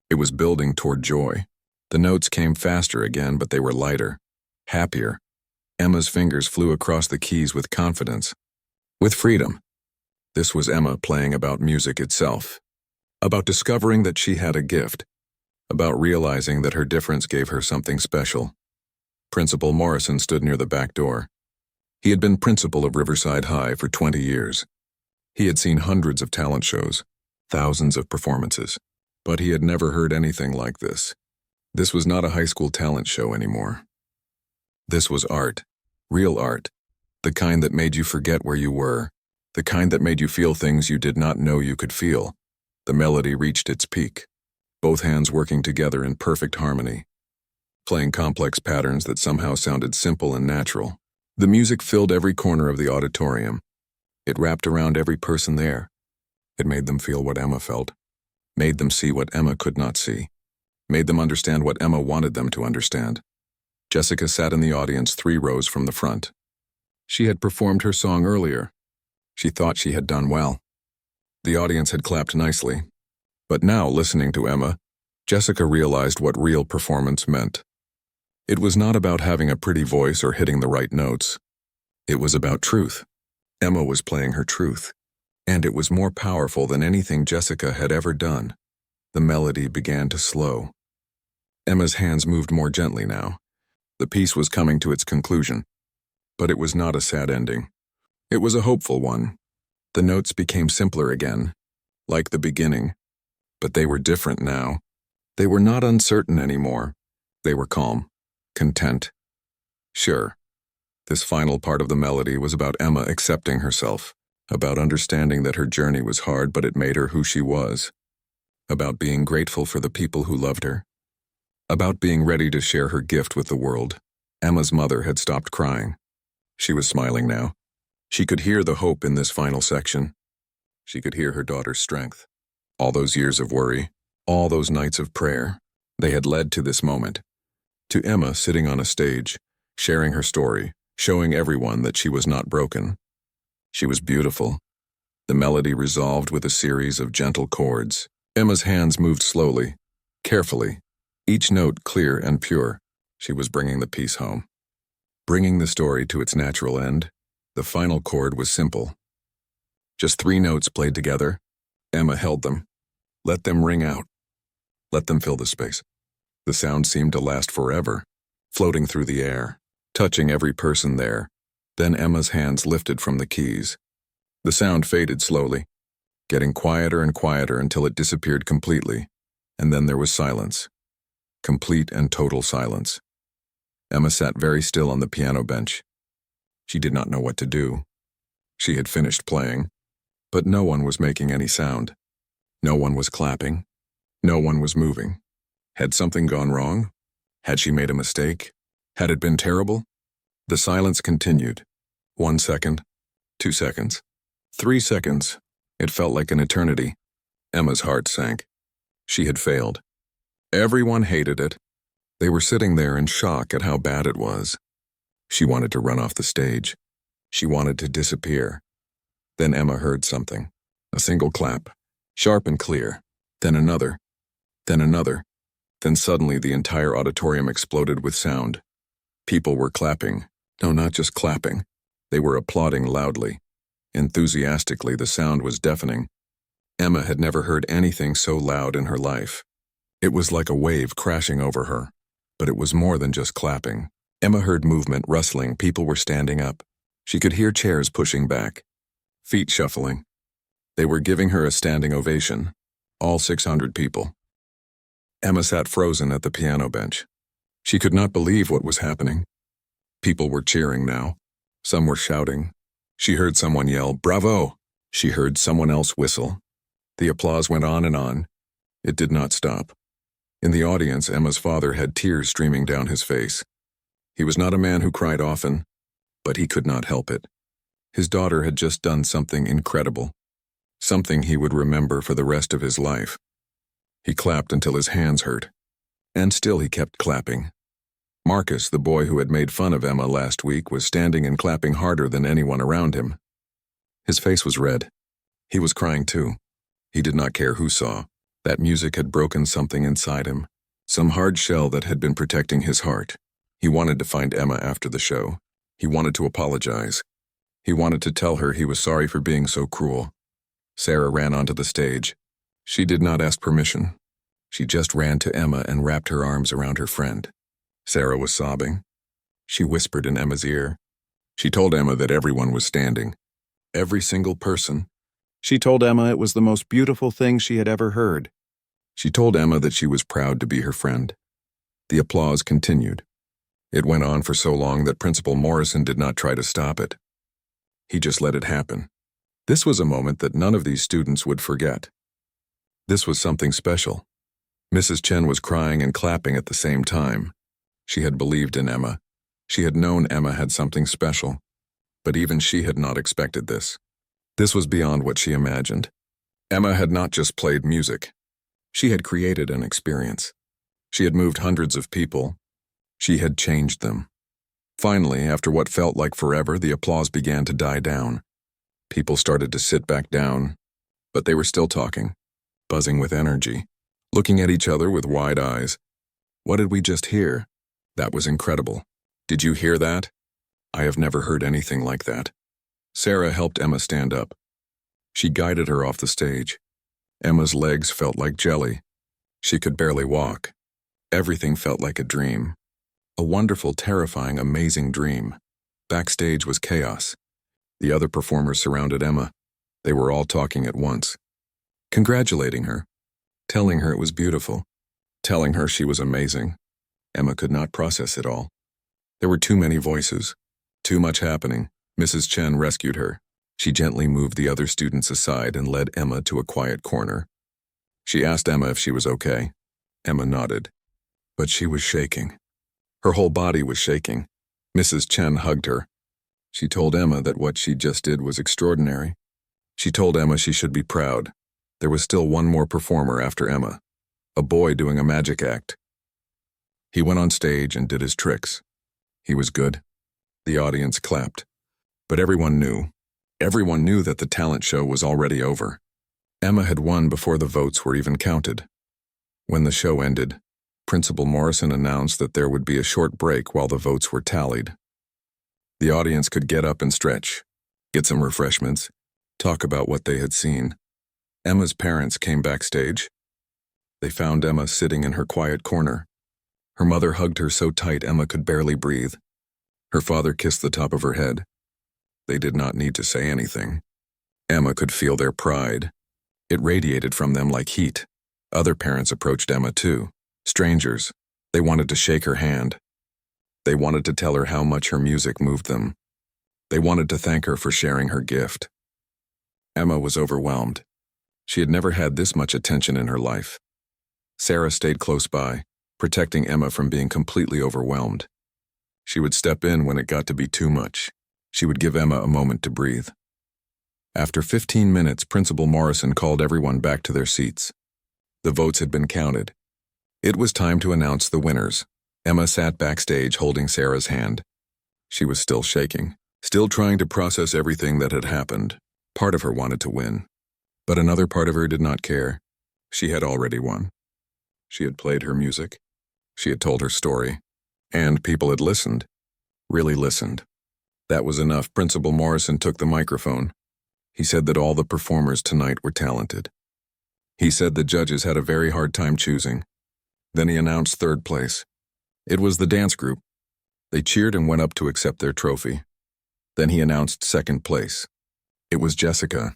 It was building toward joy. The notes came faster again, but they were lighter, happier. Emma's fingers flew across the keys with confidence, with freedom. This was Emma playing about music itself, about discovering that she had a gift, about realizing that her difference gave her something special. Principal Morrison stood near the back door. He had been principal of Riverside High for 20 years. He had seen hundreds of talent shows, thousands of performances, but he had never heard anything like this. This was not a high school talent show anymore. This was art, real art, the kind that made you forget where you were, the kind that made you feel things you did not know you could feel. The melody reached its peak, both hands working together in perfect harmony, playing complex patterns that somehow sounded simple and natural. The music filled every corner of the auditorium. It wrapped around every person there. It made them feel what Emma felt, made them see what Emma could not see, made them understand what Emma wanted them to understand. Jessica sat in the audience 3 rows from the front. She had performed her song earlier. She thought she had done well. The audience had clapped nicely. But now, listening to Emma, Jessica realized what real performance meant. It was not about having a pretty voice or hitting the right notes. It was about truth. Emma was playing her truth, and it was more powerful than anything Jessica had ever done. The melody began to slow. Emma's hands moved more gently now. The piece was coming to its conclusion, but it was not a sad ending. It was a hopeful one. The notes became simpler again, like the beginning, but they were different now. They were not uncertain anymore. They were calm, content. Sure. This final part of the melody was about Emma accepting herself, about understanding that her journey was hard but it made her who she was, about being grateful for the people who loved her, about being ready to share her gift with the world. Emma's mother had stopped crying. She was smiling now. She could hear the hope in this final section. She could hear her daughter's strength. All those years of worry, all those nights of prayer, they had led to this moment. To Emma sitting on a stage, sharing her story, showing everyone that she was not broken. She was beautiful. The melody resolved with a series of gentle chords. Emma's hands moved slowly, carefully, Each note clear and pure. She was bringing the piece home. Bringing the story to its natural end, the final chord was simple. Just 3 notes played together. Emma held them. Let them ring out. Let them fill the space. The sound seemed to last forever, floating through the air, touching every person there. Then Emma's hands lifted from the keys. The sound faded slowly, getting quieter and quieter until it disappeared completely, and then there was silence. Complete and total silence. Emma sat very still on the piano bench. She did not know what to do. She had finished playing, but no one was making any sound. No one was clapping. No one was moving. Had something gone wrong? Had she made a mistake? Had it been terrible? The silence continued. 1 second, 2 seconds, 3 seconds. It felt like an eternity. Emma's heart sank. She had failed. Everyone hated it. They were sitting there in shock at how bad it was. She wanted to run off the stage. She wanted to disappear. Then Emma heard something. A single clap, sharp and clear. Then another. Then another. Then suddenly the entire auditorium exploded with sound. People were clapping. No, not just clapping. They were applauding loudly. Enthusiastically, the sound was deafening. Emma had never heard anything so loud in her life. It was like a wave crashing over her. But it was more than just clapping. Emma heard movement rustling. People were standing up. She could hear chairs pushing back, feet shuffling. They were giving her a standing ovation. All 600 people. Emma sat frozen at the piano bench. She could not believe what was happening. People were cheering now. Some were shouting. She heard someone yell, "Bravo!" She heard someone else whistle. The applause went on and on. It did not stop. In the audience, Emma's father had tears streaming down his face. He was not a man who cried often, but he could not help it. His daughter had just done something incredible, something he would remember for the rest of his life. He clapped until his hands hurt, and still he kept clapping. Marcus, the boy who had made fun of Emma last week, was standing and clapping harder than anyone around him. His face was red. He was crying too. He did not care who saw. That music had broken something inside him, some hard shell that had been protecting his heart. He wanted to find Emma after the show. He wanted to apologize. He wanted to tell her he was sorry for being so cruel. Sarah ran onto the stage. She did not ask permission. She just ran to Emma and wrapped her arms around her friend. Sarah was sobbing. She whispered in Emma's ear. She told Emma that everyone was standing. Every single person. She told Emma it was the most beautiful thing she had ever heard. She told Emma that she was proud to be her friend. The applause continued. It went on for so long that Principal Morrison did not try to stop it. He just let it happen. This was a moment that none of these students would forget. This was something special. Mrs. Chen was crying and clapping at the same time. She had believed in Emma. She had known Emma had something special. But even she had not expected this. This was beyond what she imagined. Emma had not just played music. She had created an experience. She had moved hundreds of people. She had changed them. Finally, after what felt like forever, the applause began to die down. People started to sit back down, but they were still talking, buzzing with energy, looking at each other with wide eyes. What did we just hear? That was incredible. Did you hear that? I have never heard anything like that. Sarah helped Emma stand up. She guided her off the stage. Emma's legs felt like jelly. She could barely walk. Everything felt like a dream. A wonderful, terrifying, amazing dream. Backstage was chaos. The other performers surrounded Emma. They were all talking at once, congratulating her, telling her it was beautiful, telling her she was amazing. Emma could not process it all. There were too many voices, too much happening. Mrs. Chen rescued her. She gently moved the other students aside and led Emma to a quiet corner. She asked Emma if she was okay. Emma nodded. But she was shaking. Her whole body was shaking. Mrs. Chen hugged her. She told Emma that what she just did was extraordinary. She told Emma she should be proud. There was still one more performer after Emma, a boy doing a magic act. He went on stage and did his tricks. He was good. The audience clapped. But everyone knew that the talent show was already over. Emma had won before the votes were even counted. When the show ended, Principal Morrison announced that there would be a short break while the votes were tallied. The audience could get up and stretch, get some refreshments, talk about what they had seen. Emma's parents came backstage. They found Emma sitting in her quiet corner. Her mother hugged her so tight Emma could barely breathe. Her father kissed the top of her head. They did not need to say anything. Emma could feel their pride. It radiated from them like heat. Other parents approached Emma too. Strangers. They wanted to shake her hand. They wanted to tell her how much her music moved them. They wanted to thank her for sharing her gift. Emma was overwhelmed. She had never had this much attention in her life. Sarah stayed close by, protecting Emma from being completely overwhelmed. She would step in when it got to be too much. She would give Emma a moment to breathe. After 15 minutes, Principal Morrison called everyone back to their seats. The votes had been counted. It was time to announce the winners. Emma sat backstage holding Sarah's hand. She was still shaking, still trying to process everything that had happened. Part of her wanted to win, but another part of her did not care. She had already won. She had played her music. She had told her story. And people had listened. Really listened. That was enough. Principal Morrison took the microphone. He said that all the performers tonight were talented. He said the judges had a very hard time choosing. Then he announced third place. It was the dance group. They cheered and went up to accept their trophy. Then he announced second place. It was Jessica.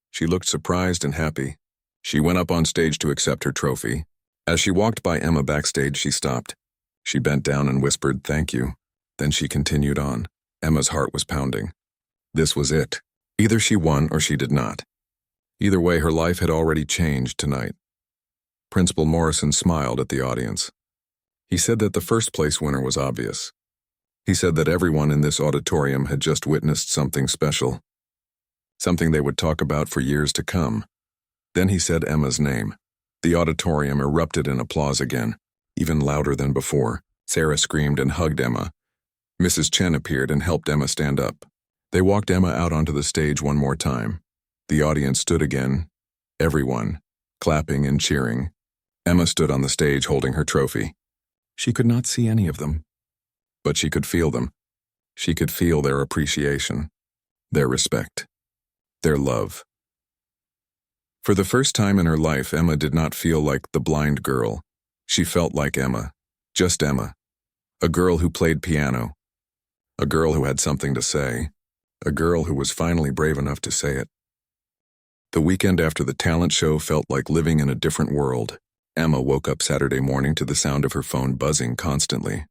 She looked surprised and happy. She went up on stage to accept her trophy. As she walked by Emma backstage, she stopped. She bent down and whispered, "Thank you." Then she continued on. Emma's heart was pounding. This was it. Either she won or she did not. Either way, her life had already changed tonight. Principal Morrison smiled at the audience. He said that the first place winner was obvious. He said that everyone in this auditorium had just witnessed something special. Something they would talk about for years to come. Then he said Emma's name. The auditorium erupted in applause again, even louder than before. Sarah screamed and hugged Emma. Mrs. Chen appeared and helped Emma stand up. They walked Emma out onto the stage one more time. The audience stood again. Everyone, clapping and cheering. Emma stood on the stage holding her trophy. She could not see any of them, but she could feel them. She could feel their appreciation, their respect, their love. For the first time in her life, Emma did not feel like the blind girl. She felt like Emma, just Emma, a girl who played piano, a girl who had something to say, a girl who was finally brave enough to say it. The weekend after the talent show felt like living in a different world. Emma woke up Saturday morning to the sound of her phone buzzing constantly.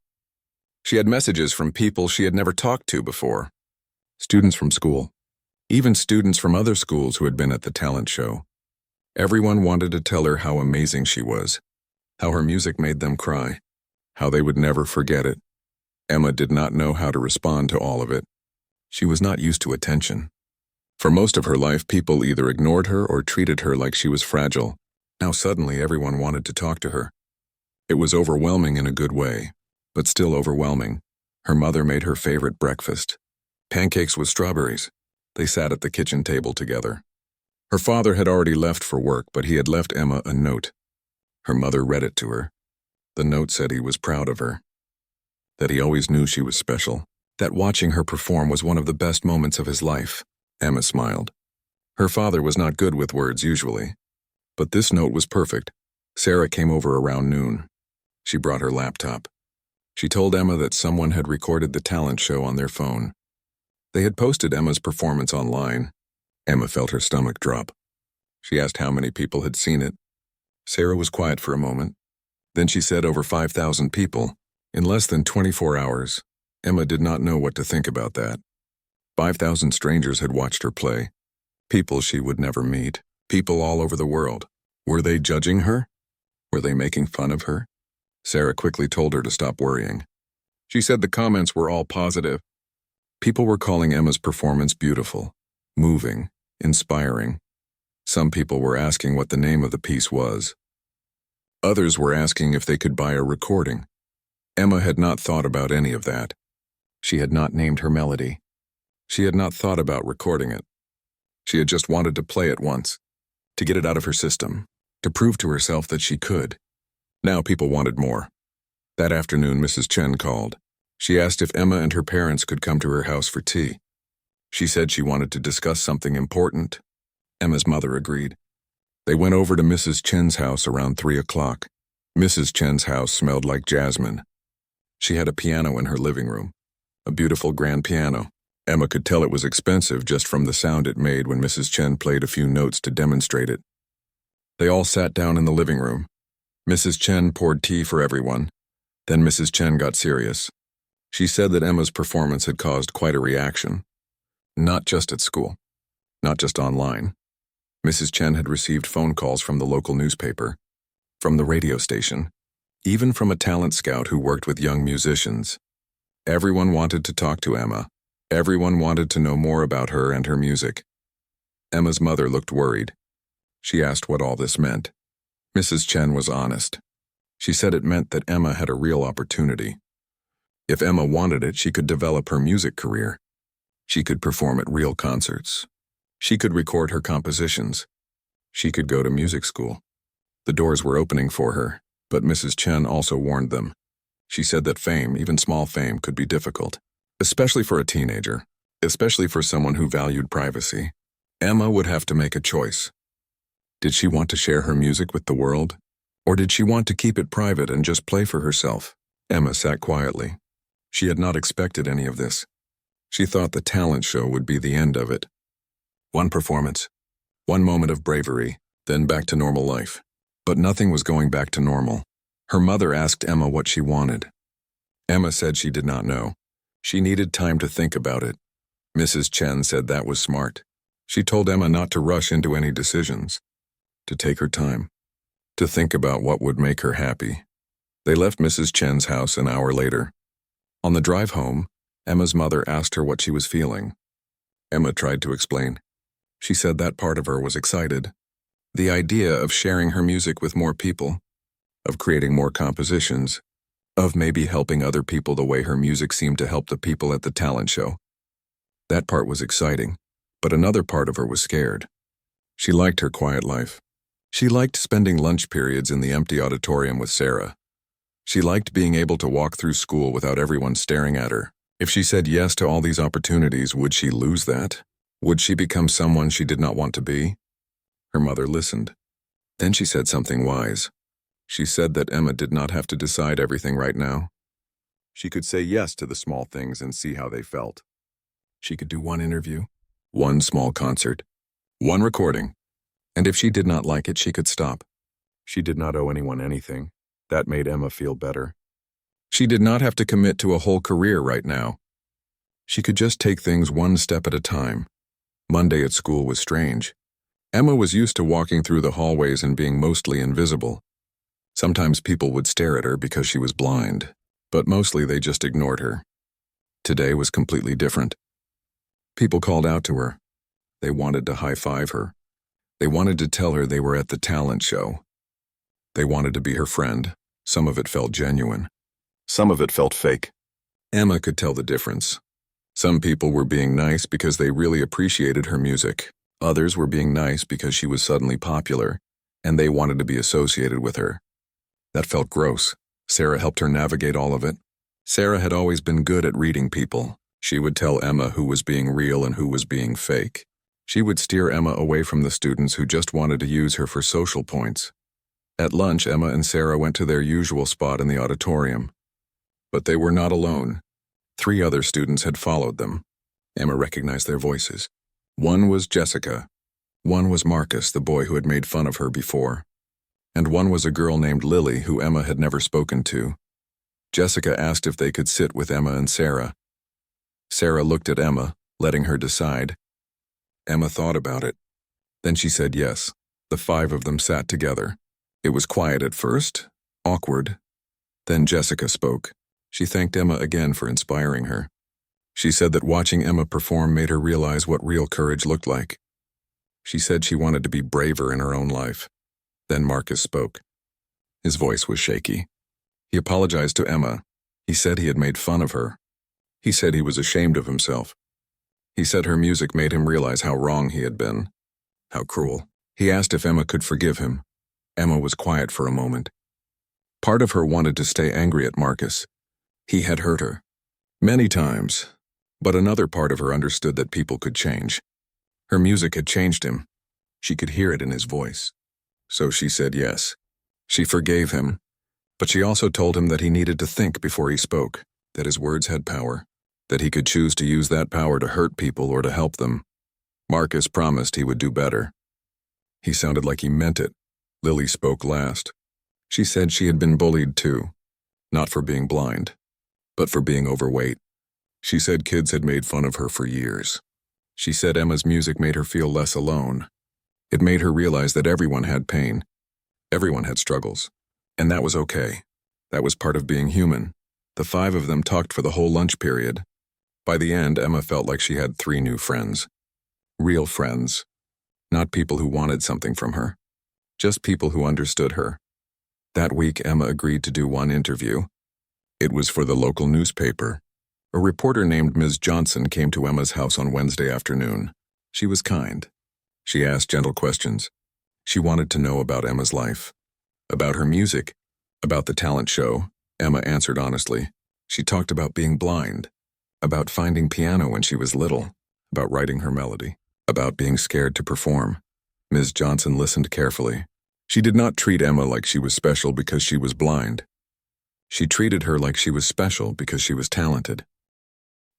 She had messages from people she had never talked to before. Students from school, even students from other schools who had been at the talent show. Everyone wanted to tell her how amazing she was, how her music made them cry, how they would never forget it. Emma did not know how to respond to all of it. She was not used to attention. For most of her life, people either ignored her or treated her like she was fragile. Now suddenly everyone wanted to talk to her. It was overwhelming in a good way, but still overwhelming. Her mother made her favorite breakfast. Pancakes with strawberries. They sat at the kitchen table together. Her father had already left for work, but he had left Emma a note. Her mother read it to her. The note said he was proud of her, that he always knew she was special, that watching her perform was one of the best moments of his life. Emma smiled. Her father was not good with words usually, but this note was perfect. Sarah came over around noon. She brought her laptop. She told Emma that someone had recorded the talent show on their phone. They had posted Emma's performance online. Emma felt her stomach drop. She asked how many people had seen it. Sarah was quiet for a moment. Then she said over 5,000 people. In less than 24 hours, Emma did not know what to think about that. 5,000 strangers had watched her play. People she would never meet. People all over the world. Were they judging her? Were they making fun of her? Sarah quickly told her to stop worrying. She said the comments were all positive. People were calling Emma's performance beautiful, moving, inspiring. Some people were asking what the name of the piece was. Others were asking if they could buy a recording. Emma had not thought about any of that. She had not named her melody. She had not thought about recording it. She had just wanted to play it once, to get it out of her system, to prove to herself that she could. Now people wanted more. That afternoon, Mrs. Chen called. She asked if Emma and her parents could come to her house for tea. She said she wanted to discuss something important. Emma's mother agreed. They went over to Mrs. Chen's house around 3 o'clock. Mrs. Chen's house smelled like jasmine. She had a piano in her living room, a beautiful grand piano. Emma could tell it was expensive just from the sound it made when Mrs. Chen played a few notes to demonstrate it. They all sat down in the living room. Mrs. Chen poured tea for everyone. Then Mrs. Chen got serious. She said that Emma's performance had caused quite a reaction. Not just at school, not just online. Mrs. Chen had received phone calls from the local newspaper, from the radio station, even from a talent scout who worked with young musicians. Everyone wanted to talk to Emma. Everyone wanted to know more about her and her music. Emma's mother looked worried. She asked what all this meant. Mrs. Chen was honest. She said it meant that Emma had a real opportunity. If Emma wanted it, she could develop her music career. She could perform at real concerts. She could record her compositions. She could go to music school. The doors were opening for her, but Mrs. Chen also warned them. She said that fame, even small fame, could be difficult, especially for a teenager, especially for someone who valued privacy. Emma would have to make a choice. Did she want to share her music with the world? Or did she want to keep it private and just play for herself? Emma sat quietly. She had not expected any of this. She thought the talent show would be the end of it. One performance, one moment of bravery, then back to normal life. But nothing was going back to normal. Her mother asked Emma what she wanted. Emma said she did not know. She needed time to think about it. Mrs. Chen said that was smart. She told Emma not to rush into any decisions, to take her time, to think about what would make her happy. They left Mrs. Chen's house an hour later. On the drive home, Emma's mother asked her what she was feeling. Emma tried to explain. She said that part of her was excited. The idea of sharing her music with more people, of creating more compositions, of maybe helping other people the way her music seemed to help the people at the talent show. That part was exciting, but another part of her was scared. She liked her quiet life. She liked spending lunch periods in the empty auditorium with Sarah. She liked being able to walk through school without everyone staring at her. If she said yes to all these opportunities, would she lose that? Would she become someone she did not want to be? Her mother listened. Then she said something wise. She said that Emma did not have to decide everything right now. She could say yes to the small things and see how they felt. She could do one interview, one small concert, one recording, and if she did not like it, she could stop. She did not owe anyone anything. That made Emma feel better. She did not have to commit to a whole career right now. She could just take things one step at a time. Monday at school was strange. Emma was used to walking through the hallways and being mostly invisible. Sometimes people would stare at her because she was blind, but mostly they just ignored her. Today was completely different. People called out to her. They wanted to high-five her. They wanted to tell her they were at the talent show. They wanted to be her friend. Some of it felt genuine. Some of it felt fake. Emma could tell the difference. Some people were being nice because they really appreciated her music. Others were being nice because she was suddenly popular, and they wanted to be associated with her. That felt gross. Sarah helped her navigate all of it. Sarah had always been good at reading people. She would tell Emma who was being real and who was being fake. She would steer Emma away from the students who just wanted to use her for social points. At lunch, Emma and Sarah went to their usual spot in the auditorium. But they were not alone. 3 other students had followed them. Emma recognized their voices. One was Jessica. One was Marcus, the boy who had made fun of her before. And one was a girl named Lily who Emma had never spoken to. Jessica asked if they could sit with Emma and Sarah. Sarah looked at Emma, letting her decide. Emma thought about it. Then she said yes. The 5 of them sat together. It was quiet at first, awkward. Then Jessica spoke. She thanked Emma again for inspiring her. She said that watching Emma perform made her realize what real courage looked like. She said she wanted to be braver in her own life. Then Marcus spoke. His voice was shaky. He apologized to Emma. He said he had made fun of her. He said he was ashamed of himself. He said her music made him realize how wrong he had been. How cruel. He asked if Emma could forgive him. Emma was quiet for a moment. Part of her wanted to stay angry at Marcus. He had hurt her. Many times. But another part of her understood that people could change. Her music had changed him. She could hear it in his voice. So she said yes. She forgave him. But she also told him that he needed to think before he spoke, that his words had power, that he could choose to use that power to hurt people or to help them. Marcus promised he would do better. He sounded like he meant it. Lily spoke last. She said she had been bullied too, not for being blind, but for being overweight. She said kids had made fun of her for years. She said Emma's music made her feel less alone. It made her realize that everyone had pain. Everyone had struggles. And that was okay. That was part of being human. The five of them talked for the whole lunch period. By the end, Emma felt like she had 3 new friends. Real friends. Not people who wanted something from her. Just people who understood her. That week, Emma agreed to do one interview. It was for the local newspaper. A reporter named Ms. Johnson came to Emma's house on Wednesday afternoon. She was kind. She asked gentle questions. She wanted to know about Emma's life. About her music. About the talent show. Emma answered honestly. She talked about being blind. About finding piano when she was little. About writing her melody. About being scared to perform. Ms. Johnson listened carefully. She did not treat Emma like she was special because she was blind. She treated her like she was special because she was talented.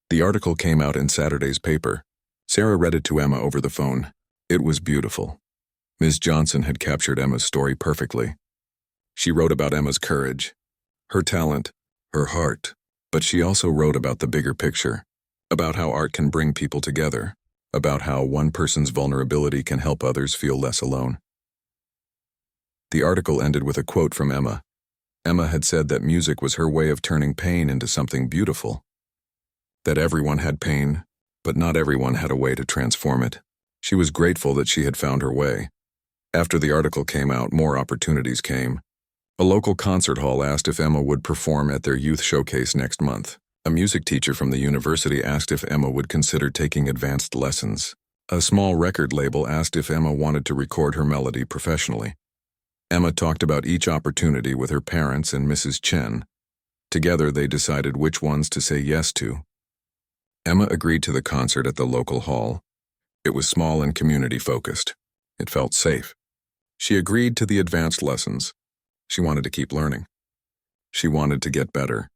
The article came out in Saturday's paper. Sarah read it to Emma over the phone. It was beautiful. Ms. Johnson had captured Emma's story perfectly. She wrote about Emma's courage, her talent, her heart, but she also wrote about the bigger picture, about how art can bring people together, about how one person's vulnerability can help others feel less alone. The article ended with a quote from Emma. Emma had said that music was her way of turning pain into something beautiful. That everyone had pain, but not everyone had a way to transform it. She was grateful that she had found her way. After the article came out, more opportunities came. A local concert hall asked if Emma would perform at their youth showcase next month. A music teacher from the university asked if Emma would consider taking advanced lessons. A small record label asked if Emma wanted to record her melody professionally. Emma talked about each opportunity with her parents and Mrs. Chen. Together, they decided which ones to say yes to. Emma agreed to the concert at the local hall. It was small and community-focused. It felt safe. She agreed to the advanced lessons. She wanted to keep learning. She wanted to get better.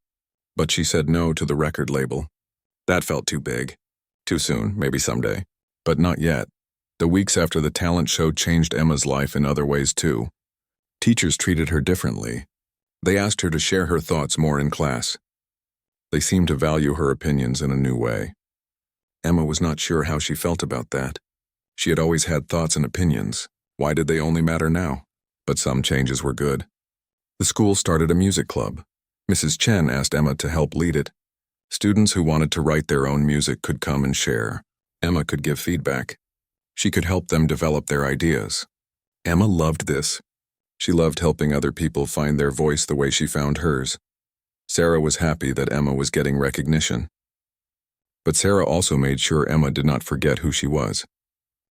But she said no to the record label. That felt too big. Too soon, maybe someday. But not yet. The weeks after the talent show changed Emma's life in other ways too. Teachers treated her differently. They asked her to share her thoughts more in class. They seemed to value her opinions in a new way. Emma was not sure how she felt about that. She had always had thoughts and opinions. Why did they only matter now? But some changes were good. The school started a music club. Mrs. Chen asked Emma to help lead it. Students who wanted to write their own music could come and share. Emma could give feedback. She could help them develop their ideas. Emma loved this. She loved helping other people find their voice the way she found hers. Sarah was happy that Emma was getting recognition. But Sarah also made sure Emma did not forget who she was.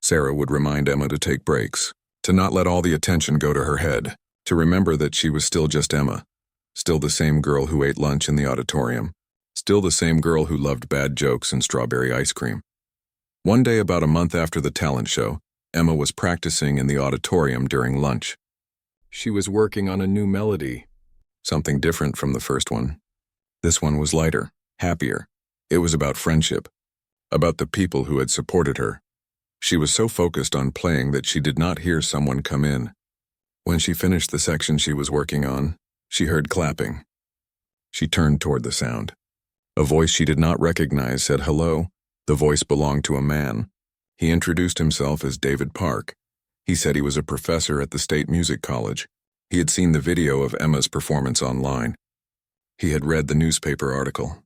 Sarah would remind Emma to take breaks, to not let all the attention go to her head, to remember that she was still just Emma, still the same girl who ate lunch in the auditorium, still the same girl who loved bad jokes and strawberry ice cream. One day about a month after the talent show, Emma was practicing in the auditorium during lunch. She was working on a new melody, something different from the first one. This one was lighter, happier. It was about friendship, about the people who had supported her. She was so focused on playing that she did not hear someone come in. When she finished the section she was working on, she heard clapping. She turned toward the sound. A voice she did not recognize said hello. The voice belonged to a man. He introduced himself as David Park. He said he was a professor at the State Music College. He had seen the video of Emma's performance online. He had read the newspaper article.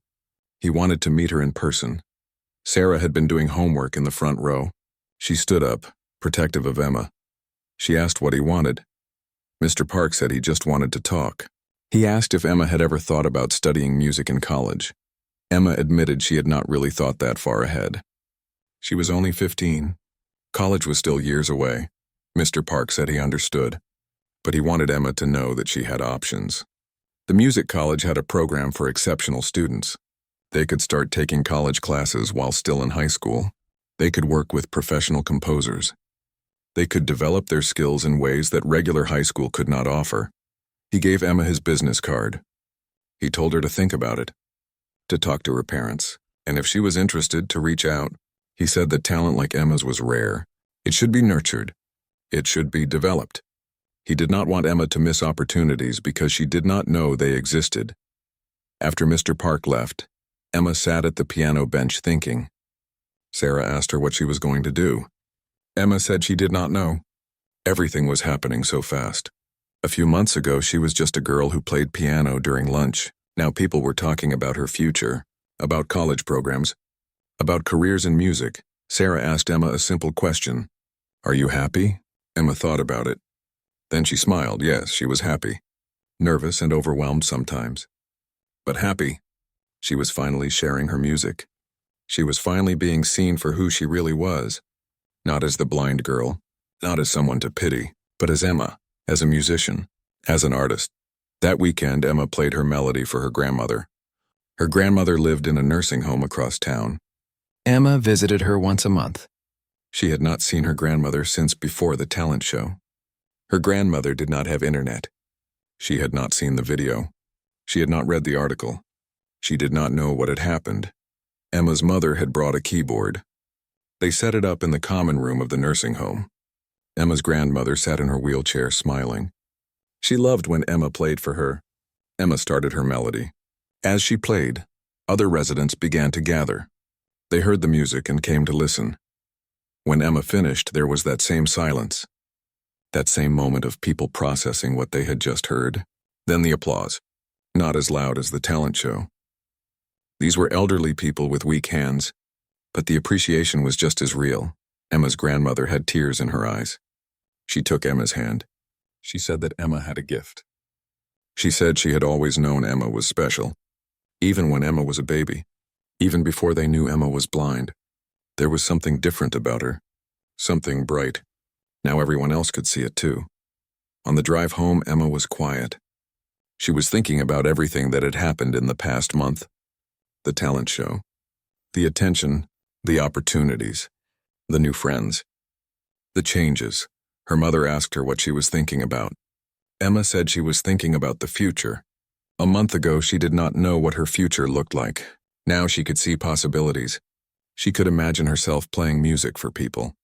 He wanted to meet her in person. Sarah had been doing homework in the front row. She stood up, protective of Emma. She asked what he wanted. Mr. Park said he just wanted to talk. He asked if Emma had ever thought about studying music in college. Emma admitted she had not really thought that far ahead. She was only 15. College was still years away. Mr. Park said he understood, but he wanted Emma to know that she had options. The music college had a program for exceptional students. They could start taking college classes while still in high school. They could work with professional composers. They could develop their skills in ways that regular high school could not offer. He gave Emma his business card. He told her to think about it, to talk to her parents, and if she was interested, to reach out. He said that talent like Emma's was rare. It should be nurtured. It should be developed. He did not want Emma to miss opportunities because she did not know they existed. After Mr. Park left, Emma sat at the piano bench thinking. Sarah asked her what she was going to do. Emma said she did not know. Everything was happening so fast. A few months ago, she was just a girl who played piano during lunch. Now people were talking about her future, about college programs, about careers in music. Sarah asked Emma a simple question. "Are you happy?" Emma thought about it. Then she smiled. Yes, she was happy. Nervous and overwhelmed sometimes. But happy. She was finally sharing her music. She was finally being seen for who she really was. Not as the blind girl, not as someone to pity, but as Emma, as a musician, as an artist. That weekend, Emma played her melody for her grandmother. Her grandmother lived in a nursing home across town. Emma visited her once a month. She had not seen her grandmother since before the talent show. Her grandmother did not have internet. She had not seen the video. She had not read the article. She did not know what had happened. Emma's mother had brought a keyboard. They set it up in the common room of the nursing home. Emma's grandmother sat in her wheelchair smiling. She loved when Emma played for her. Emma started her melody. As she played, other residents began to gather. They heard the music and came to listen. When Emma finished, there was that same silence. That same moment of people processing what they had just heard. Then the applause, not as loud as the talent show. These were elderly people with weak hands, but the appreciation was just as real. Emma's grandmother had tears in her eyes. She took Emma's hand. She said that Emma had a gift. She said she had always known Emma was special, even when Emma was a baby, even before they knew Emma was blind. There was something different about her, something bright. Now everyone else could see it too. On the drive home, Emma was quiet. She was thinking about everything that had happened in the past month. The talent show, the attention, the opportunities, the new friends, the changes. Her mother asked her what she was thinking about. Emma said she was thinking about the future. A month ago, she did not know what her future looked like. Now she could see possibilities. She could imagine herself playing music for people,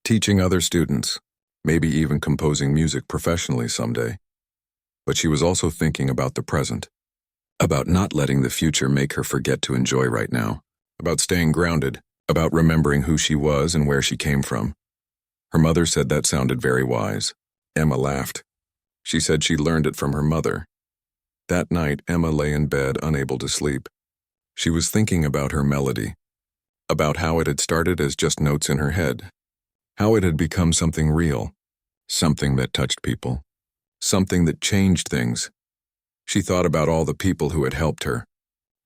teaching other students, maybe even composing music professionally someday. But she was also thinking about the present, about not letting the future make her forget to enjoy right now, about staying grounded, about remembering who she was and where she came from. Her mother said that sounded very wise. Emma laughed. She said she learned it from her mother. That night, Emma lay in bed, unable to sleep. She was thinking about her melody, about how it had started as just notes in her head, how it had become something real, something that touched people, something that changed things. She thought about all the people who had helped her,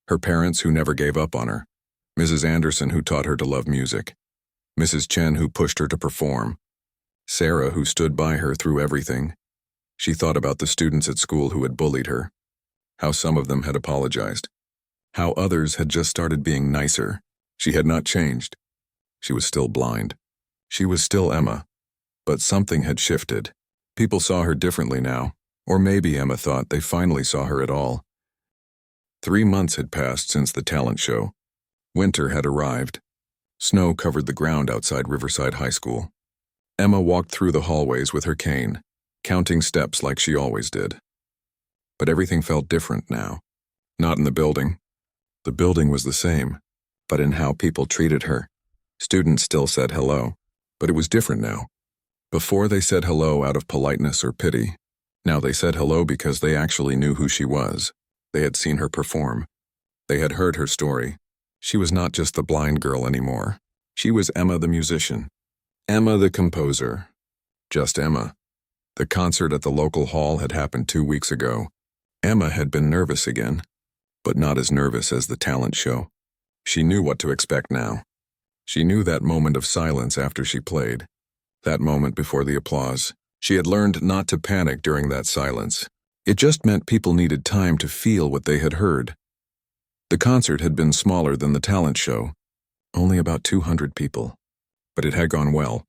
her parents who never gave up on her, Mrs. Anderson who taught her to love music, Mrs. Chen who pushed her to perform, Sarah who stood by her through everything. She thought about the students at school who had bullied her, how some of them had apologized, how others had just started being nicer. She had not changed. She was still blind. She was still Emma. But something had shifted. People saw her differently now, or maybe Emma thought they finally saw her at all. 3 months had passed since the talent show. Winter had arrived. Snow covered the ground outside Riverside High School. Emma walked through the hallways with her cane, counting steps like she always did. But everything felt different now. Not in the building. The building was the same, but in how people treated her. Students still said hello, but it was different now. Before they said hello out of politeness or pity. Now they said hello because they actually knew who she was. They had seen her perform. They had heard her story. She was not just the blind girl anymore. She was Emma the musician. Emma the composer. Just Emma. The concert at the local hall had happened 2 weeks ago. Emma had been nervous again, but not as nervous as the talent show. She knew what to expect now. She knew that moment of silence after she played, that moment before the applause. She had learned not to panic during that silence. It just meant people needed time to feel what they had heard. The concert had been smaller than the talent show, only about 200 people. But it had gone well.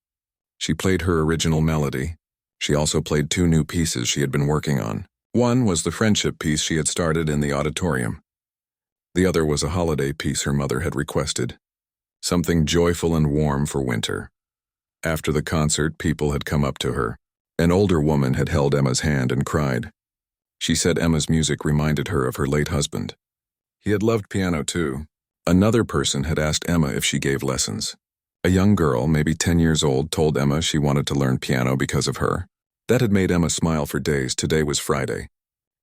She played her original melody. She also played 2 new pieces she had been working on. One was the friendship piece she had started in the auditorium. The other was a holiday piece her mother had requested, something joyful and warm for winter. After the concert, people had come up to her. An older woman had held Emma's hand and cried. She said Emma's music reminded her of her late husband. He had loved piano too. Another person had asked Emma if she gave lessons. A young girl, maybe 10 years old, told Emma she wanted to learn piano because of her. That had made Emma smile for days. Today was Friday.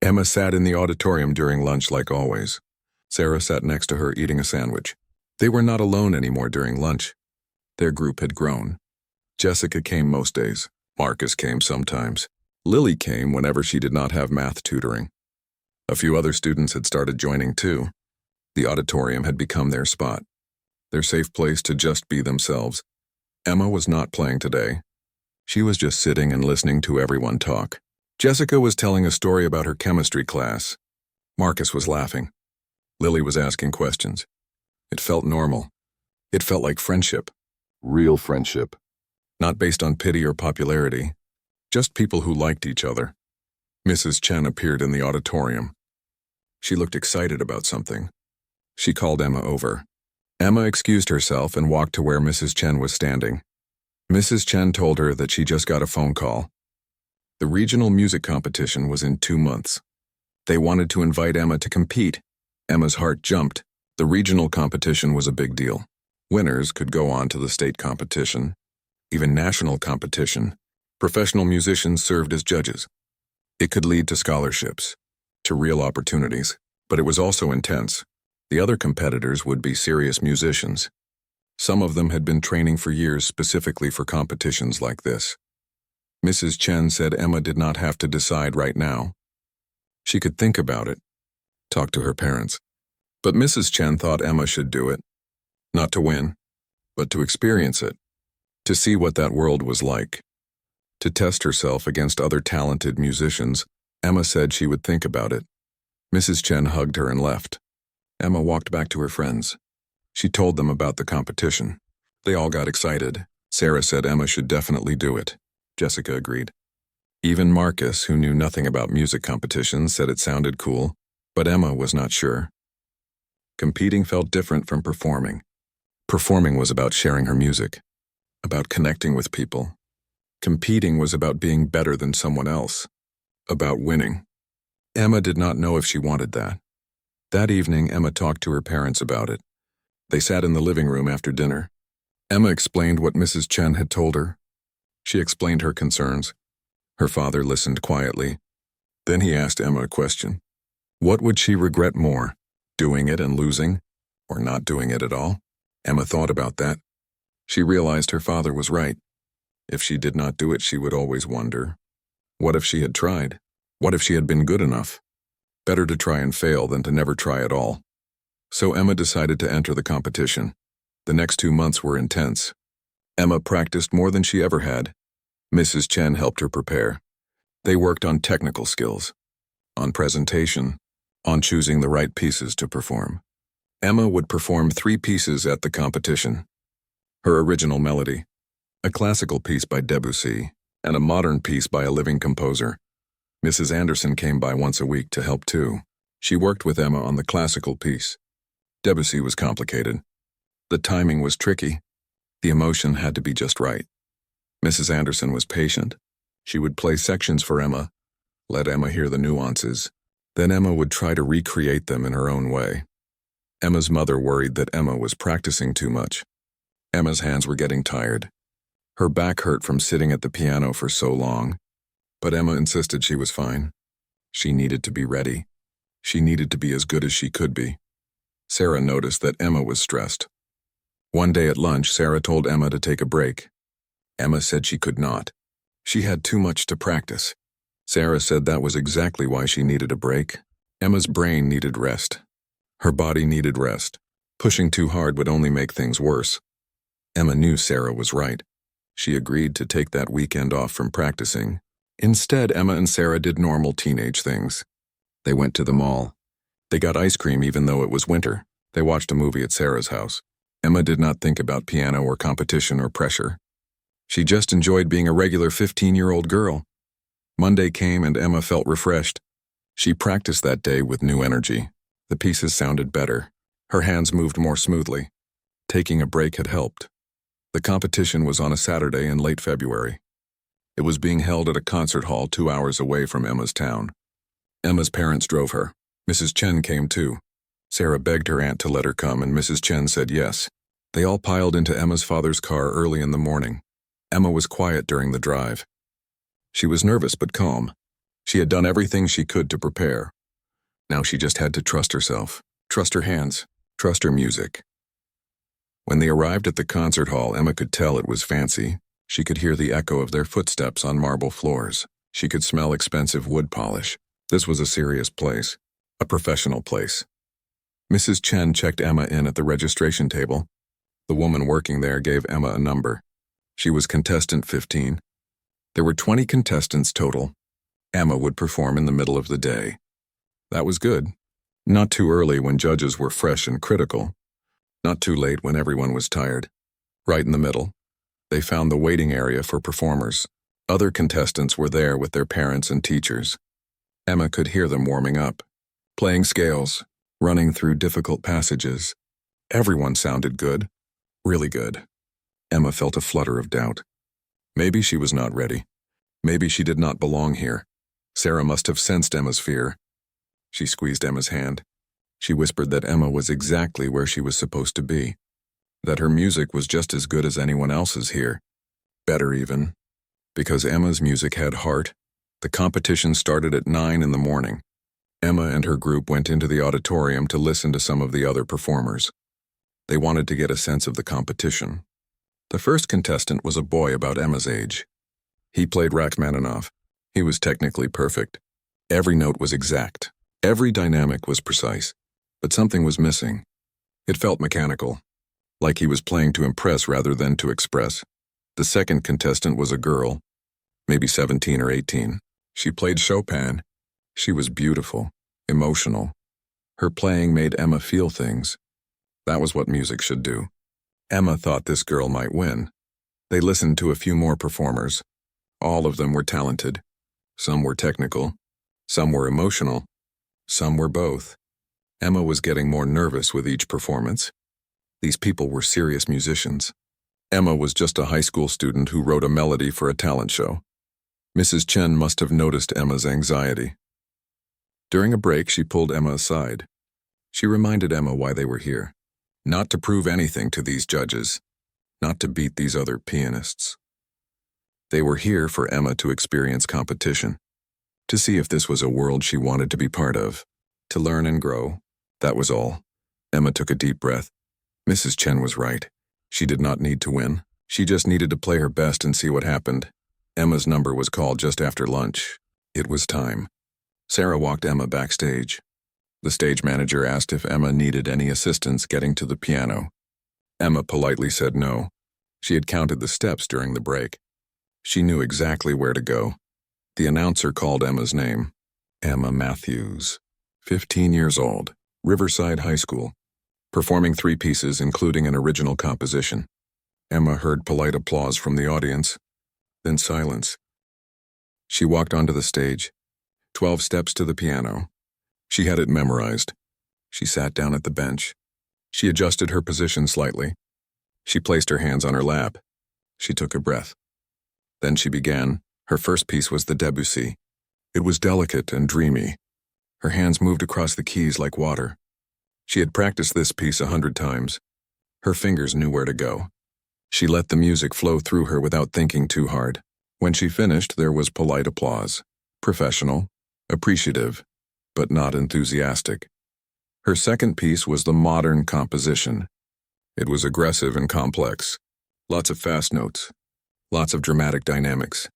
Emma sat in the auditorium during lunch like always. Sarah sat next to her eating a sandwich. They were not alone anymore during lunch. Their group had grown. Jessica came most days. Marcus came sometimes. Lily came whenever she did not have math tutoring. A few other students had started joining too. The auditorium had become their spot, their safe place to just be themselves. Emma was not playing today. She was just sitting and listening to everyone talk. Jessica was telling a story about her chemistry class. Marcus was laughing. Lily was asking questions. It felt normal. It felt like friendship. Real friendship. Not based on pity or popularity. Just people who liked each other. Mrs. Chen appeared in the auditorium. She looked excited about something. She called Emma over. Emma excused herself and walked to where Mrs. Chen was standing. Mrs. Chen told her that she just got a phone call. The regional music competition was in 2 months. They wanted to invite Emma to compete. Emma's heart jumped. The regional competition was a big deal. Winners could go on to the state competition, even national competition. Professional musicians served as judges. It could lead to scholarships, to real opportunities, but it was also intense. The other competitors would be serious musicians. Some of them had been training for years specifically for competitions like this. Mrs. Chen said Emma did not have to decide right now. She could think about it, talk to her parents. But Mrs. Chen thought Emma should do it, not to win, but to experience it, to see what that world was like. To test herself against other talented musicians, Emma said she would think about it. Mrs. Chen hugged her and left. Emma walked back to her friends. She told them about the competition. They all got excited. Sarah said Emma should definitely do it. Jessica agreed. Even Marcus, who knew nothing about music competitions, said it sounded cool, but Emma was not sure. Competing felt different from performing. Performing was about sharing her music, about connecting with people. Competing was about being better than someone else, about winning. Emma did not know if she wanted that. That evening, Emma talked to her parents about it. They sat in the living room after dinner. Emma explained what Mrs. Chen had told her. She explained her concerns. Her father listened quietly. Then he asked Emma a question. What would she regret more, doing it and losing, or not doing it at all? Emma thought about that. She realized her father was right. If she did not do it, she would always wonder. What if she had tried? What if she had been good enough? Better to try and fail than to never try at all. So Emma decided to enter the competition. The next 2 months were intense. Emma practiced more than she ever had. Mrs. Chen helped her prepare. They worked on technical skills, on presentation, on choosing the right pieces to perform. Emma would perform 3 pieces at the competition. Her original melody, a classical piece by Debussy, and a modern piece by a living composer. Mrs. Anderson came by once a week to help too. She worked with Emma on the classical piece. Debussy was complicated. The timing was tricky. The emotion had to be just right. Mrs. Anderson was patient. She would play sections for Emma, let Emma hear the nuances. Then Emma would try to recreate them in her own way. Emma's mother worried that Emma was practicing too much. Emma's hands were getting tired. Her back hurt from sitting at the piano for so long. But Emma insisted she was fine. She needed to be ready. She needed to be as good as she could be. Sarah noticed that Emma was stressed. One day at lunch, Sarah told Emma to take a break. Emma said she could not. She had too much to practice. Sarah said that was exactly why she needed a break. Emma's brain needed rest. Her body needed rest. Pushing too hard would only make things worse. Emma knew Sarah was right. She agreed to take that weekend off from practicing, Instead, Emma and Sarah did normal teenage things. They went to the mall. They got ice cream even though it was winter. They watched a movie at Sarah's house. Emma did not think about piano or competition or pressure. She just enjoyed being a regular 15-year-old girl. Monday came and Emma felt refreshed. She practiced that day with new energy. The pieces sounded better. Her hands moved more smoothly. Taking a break had helped. The competition was on a Saturday in late February. It was being held at a concert hall 2 hours away from Emma's town. Emma's parents drove her. Mrs. Chen came too. Sarah begged her aunt to let her come, and Mrs. Chen said yes. They all piled into Emma's father's car early in the morning. Emma was quiet during the drive. She was nervous but calm. She had done everything she could to prepare. Now she just had to trust herself, trust her hands, trust her music. When they arrived at the concert hall, Emma could tell it was fancy. She could hear the echo of their footsteps on marble floors. She could smell expensive wood polish. This was a serious place, a professional place. Mrs. Chen checked Emma in at the registration table. The woman working there gave Emma a number. She was contestant 15. There were 20 contestants total. Emma would perform in the middle of the day. That was good. Not too early when judges were fresh and critical. Not too late when everyone was tired. Right in the middle. They found the waiting area for performers. Other contestants were there with their parents and teachers. Emma could hear them warming up, playing scales, running through difficult passages. Everyone sounded good, really good. Emma felt a flutter of doubt. Maybe she was not ready. Maybe she did not belong here. Sarah must have sensed Emma's fear. She squeezed Emma's hand. She whispered that Emma was exactly where she was supposed to be, that her music was just as good as anyone else's here. Better even. Because Emma's music had heart. The competition started at 9 in the morning. Emma and her group went into the auditorium to listen to some of the other performers. They wanted to get a sense of the competition. The first contestant was a boy about Emma's age. He played Rachmaninoff. He was technically perfect. Every note was exact. Every dynamic was precise. But something was missing. It felt mechanical, like he was playing to impress rather than to express. The second contestant was a girl, maybe 17 or 18. She played Chopin. She was beautiful, emotional. Her playing made Emma feel things. That was what music should do. Emma thought this girl might win. They listened to a few more performers. All of them were talented. Some were technical. Some were emotional. Some were both. Emma was getting more nervous with each performance. These people were serious musicians. Emma was just a high school student who wrote a melody for a talent show. Mrs. Chen must have noticed Emma's anxiety. During a break, she pulled Emma aside. She reminded Emma why they were here. Not to prove anything to these judges. Not to beat these other pianists. They were here for Emma to experience competition. To see if this was a world she wanted to be part of. To learn and grow. That was all. Emma took a deep breath. Mrs. Chen was right. She did not need to win. She just needed to play her best and see what happened. Emma's number was called just after lunch. It was time. Sarah walked Emma backstage. The stage manager asked if Emma needed any assistance getting to the piano. Emma politely said no. She had counted the steps during the break. She knew exactly where to go. The announcer called Emma's name. Emma Matthews, 15 years old, Riverside High School, performing 3 pieces including an original composition. Emma heard polite applause from the audience, then silence. She walked onto the stage, 12 steps to the piano. She had it memorized. She sat down at the bench. She adjusted her position slightly. She placed her hands on her lap. She took a breath. Then she began. Her first piece was the Debussy. It was delicate and dreamy. Her hands moved across the keys like water. She had practiced this piece 100 times. Her fingers knew where to go. She let the music flow through her without thinking too hard. When she finished, there was polite applause. Professional, appreciative, but not enthusiastic. Her second piece was the modern composition. It was aggressive and complex. Lots of fast notes. Lots of dramatic dynamics.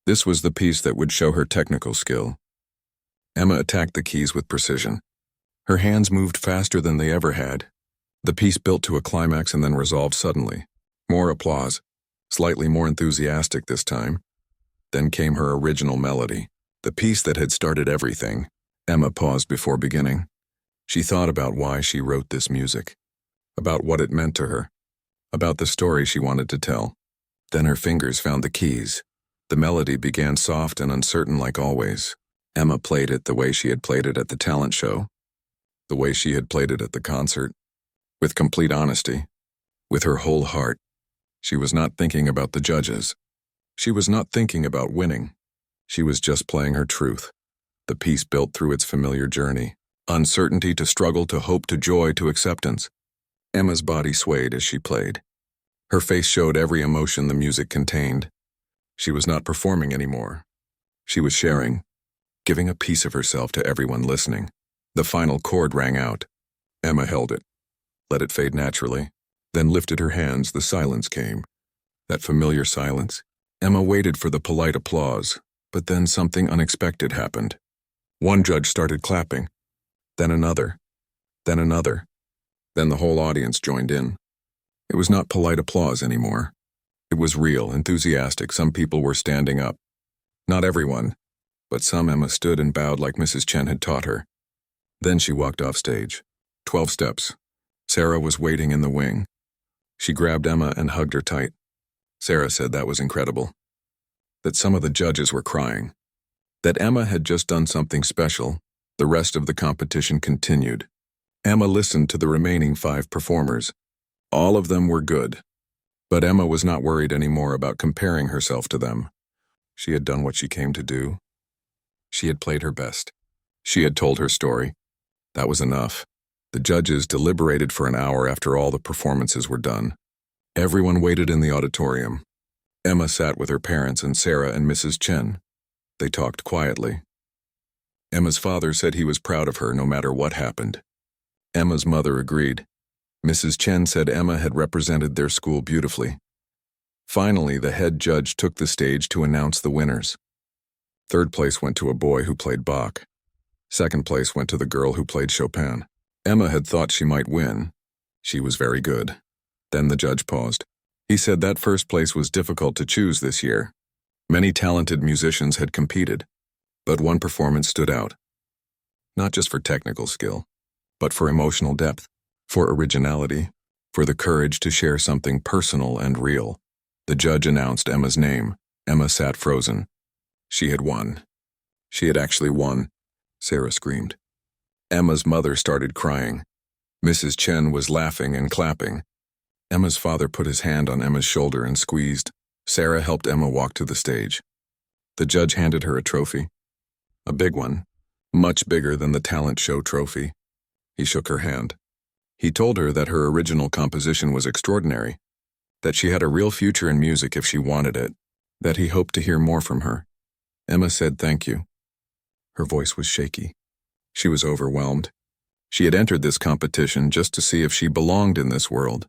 This was the piece that would show her technical skill. Emma attacked the keys with precision. Her hands moved faster than they ever had. The piece built to a climax and then resolved suddenly. More applause, slightly more enthusiastic this time. Then came her original melody, the piece that had started everything. Emma paused before beginning. She thought about why she wrote this music, about what it meant to her, about the story she wanted to tell. Then her fingers found the keys. The melody began soft and uncertain like always. Emma played it the way she had played it at the talent show, the way she had played it at the concert, with complete honesty, with her whole heart. She was not thinking about the judges. She was not thinking about winning. She was just playing her truth. The piece built through its familiar journey, uncertainty to struggle to hope to joy to acceptance. Emma's body swayed as she played. Her face showed every emotion the music contained. She was not performing anymore. She was sharing, giving a piece of herself to everyone listening. The final chord rang out. Emma held it, let it fade naturally, then lifted her hands. The silence came. That familiar silence. Emma waited for the polite applause, but then something unexpected happened. One judge started clapping, then another, then another. Then the whole audience joined in. It was not polite applause anymore. It was real, enthusiastic. Some people were standing up. Not everyone, but some. Emma stood and bowed like Mrs. Chen had taught her. Then she walked off stage. 12 steps. Sarah was waiting in the wing. She grabbed Emma and hugged her tight. Sarah said that was incredible. That some of the judges were crying. That Emma had just done something special. The rest of the competition continued. Emma listened to the remaining 5 performers. All of them were good. But Emma was not worried anymore about comparing herself to them. She had done what she came to do. She had played her best. She had told her story. That was enough. The judges deliberated for an hour after all the performances were done. Everyone waited in the auditorium. Emma sat with her parents and Sarah and Mrs. Chen. They talked quietly. Emma's father said he was proud of her no matter what happened. Emma's mother agreed. Mrs. Chen said Emma had represented their school beautifully. Finally, the head judge took the stage to announce the winners. 3rd place went to a boy who played Bach. 2nd place went to the girl who played Chopin. Emma had thought she might win. She was very good. Then the judge paused. He said that 1st place was difficult to choose this year. Many talented musicians had competed, but one performance stood out. Not just for technical skill, but for emotional depth, for originality, for the courage to share something personal and real. The judge announced Emma's name. Emma sat frozen. She had won. She had actually won. Sarah screamed. Emma's mother started crying. Mrs. Chen was laughing and clapping. Emma's father put his hand on Emma's shoulder and squeezed. Sarah helped Emma walk to the stage. The judge handed her a trophy. A big one, much bigger than the talent show trophy. He shook her hand. He told her that her original composition was extraordinary, that she had a real future in music if she wanted it, that he hoped to hear more from her. Emma said thank you. Her voice was shaky. She was overwhelmed. She had entered this competition just to see if she belonged in this world.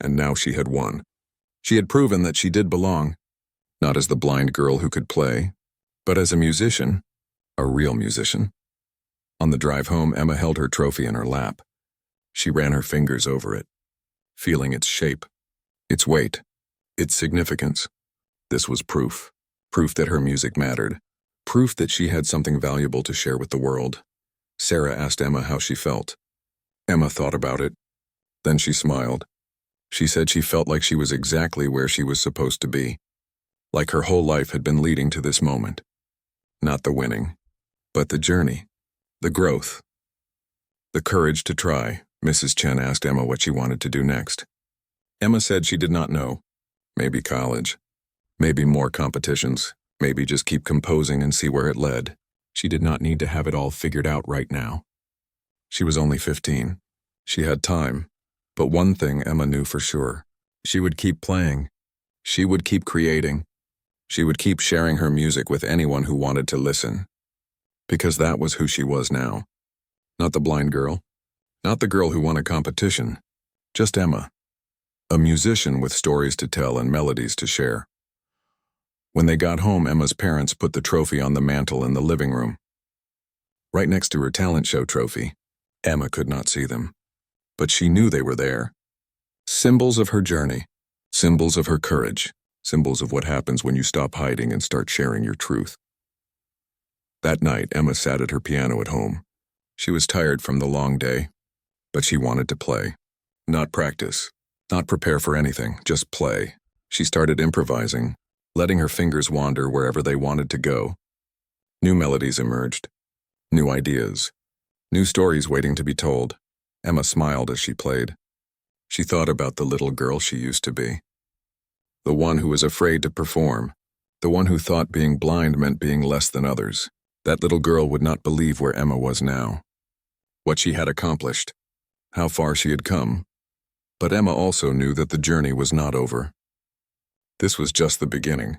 And now she had won. She had proven that she did belong, not as the blind girl who could play, but as a musician, a real musician. On the drive home, Emma held her trophy in her lap. She ran her fingers over it, feeling its shape, its weight, its significance. This was proof that her music mattered, proof that she had something valuable to share with the world. Sarah asked Emma how she felt. Emma thought about it. Then she smiled. She said she felt like she was exactly where she was supposed to be, like her whole life had been leading to this moment. Not the winning, but the journey, the growth, the courage to try. Mrs. Chen asked Emma what she wanted to do next. Emma said she did not know. Maybe college, maybe more competitions, maybe just keep composing and see where it led. She did not need to have it all figured out right now. She was only 15. She had time. But one thing Emma knew for sure. She would keep playing. She would keep creating. She would keep sharing her music with anyone who wanted to listen. Because that was who she was now. Not the blind girl. Not the girl who won a competition. Just Emma. A musician with stories to tell and melodies to share. When they got home, Emma's parents put the trophy on the mantel in the living room. Right next to her talent show trophy. Emma could not see them. But she knew they were there. Symbols of her journey, symbols of her courage. symbols of what happens when you stop hiding and start sharing your truth. That night, Emma sat at her piano at home. She was tired from the long day, but she wanted to play. Not practice, not prepare for anything, just play. She started improvising, letting her fingers wander wherever they wanted to go. New melodies emerged, new ideas, new stories waiting to be told. Emma smiled as she played. She thought about the little girl she used to be. The one who was afraid to perform, the one who thought being blind meant being less than others. That little girl would not believe where Emma was now, what she had accomplished, how far she had come. But Emma also knew that the journey was not over. This was just the beginning.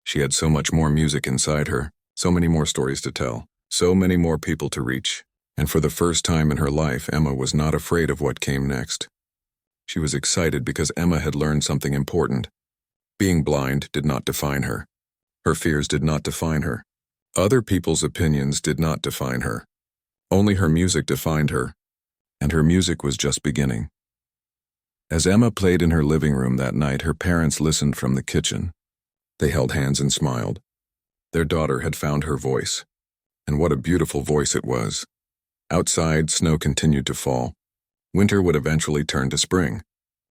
She had so much more music inside her, so many more stories to tell, so many more people to reach. And for the first time in her life, Emma was not afraid of what came next. She was excited because Emma had learned something important. Being blind did not define her. Her fears did not define her. Other people's opinions did not define her. Only her music defined her, and her music was just beginning. As Emma played in her living room that night, her parents listened from the kitchen. They held hands and smiled. Their daughter had found her voice, and what a beautiful voice it was. Outside, snow continued to fall. Winter would eventually turn to spring.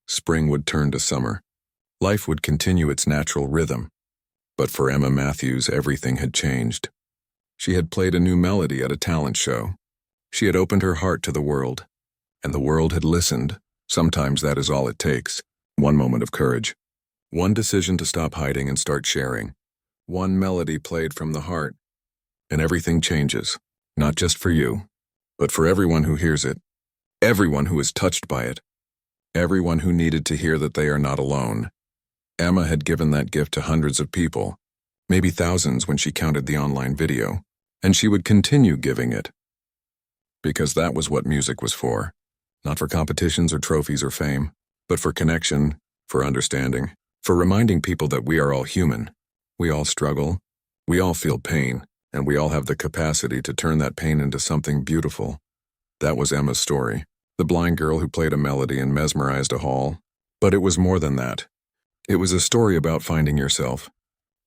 Spring would turn to summer. Life would continue its natural rhythm. But for Emma Matthews, everything had changed. She had played a new melody at a talent show. She had opened her heart to the world, and the world had listened. Sometimes that is all it takes. One moment of courage. One decision to stop hiding and start sharing. One melody played from the heart. And everything changes, not just for you, but for everyone who hears it. Everyone who is touched by it. Everyone who needed to hear that they are not alone. Emma had given that gift to hundreds of people, maybe thousands when she counted the online video, and she would continue giving it. Because that was what music was for. Not for competitions or trophies or fame, but for connection, for understanding, for reminding people that we are all human. We all struggle, we all feel pain, and we all have the capacity to turn that pain into something beautiful. That was Emma's story, the blind girl who played a melody and mesmerized a hall. But it was more than that. It was a story about finding yourself,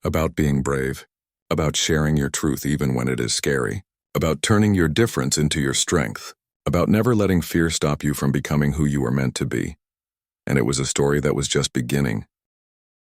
about being brave, about sharing your truth even when it is scary, about turning your difference into your strength, about never letting fear stop you from becoming who you were meant to be. And it was a story that was just beginning.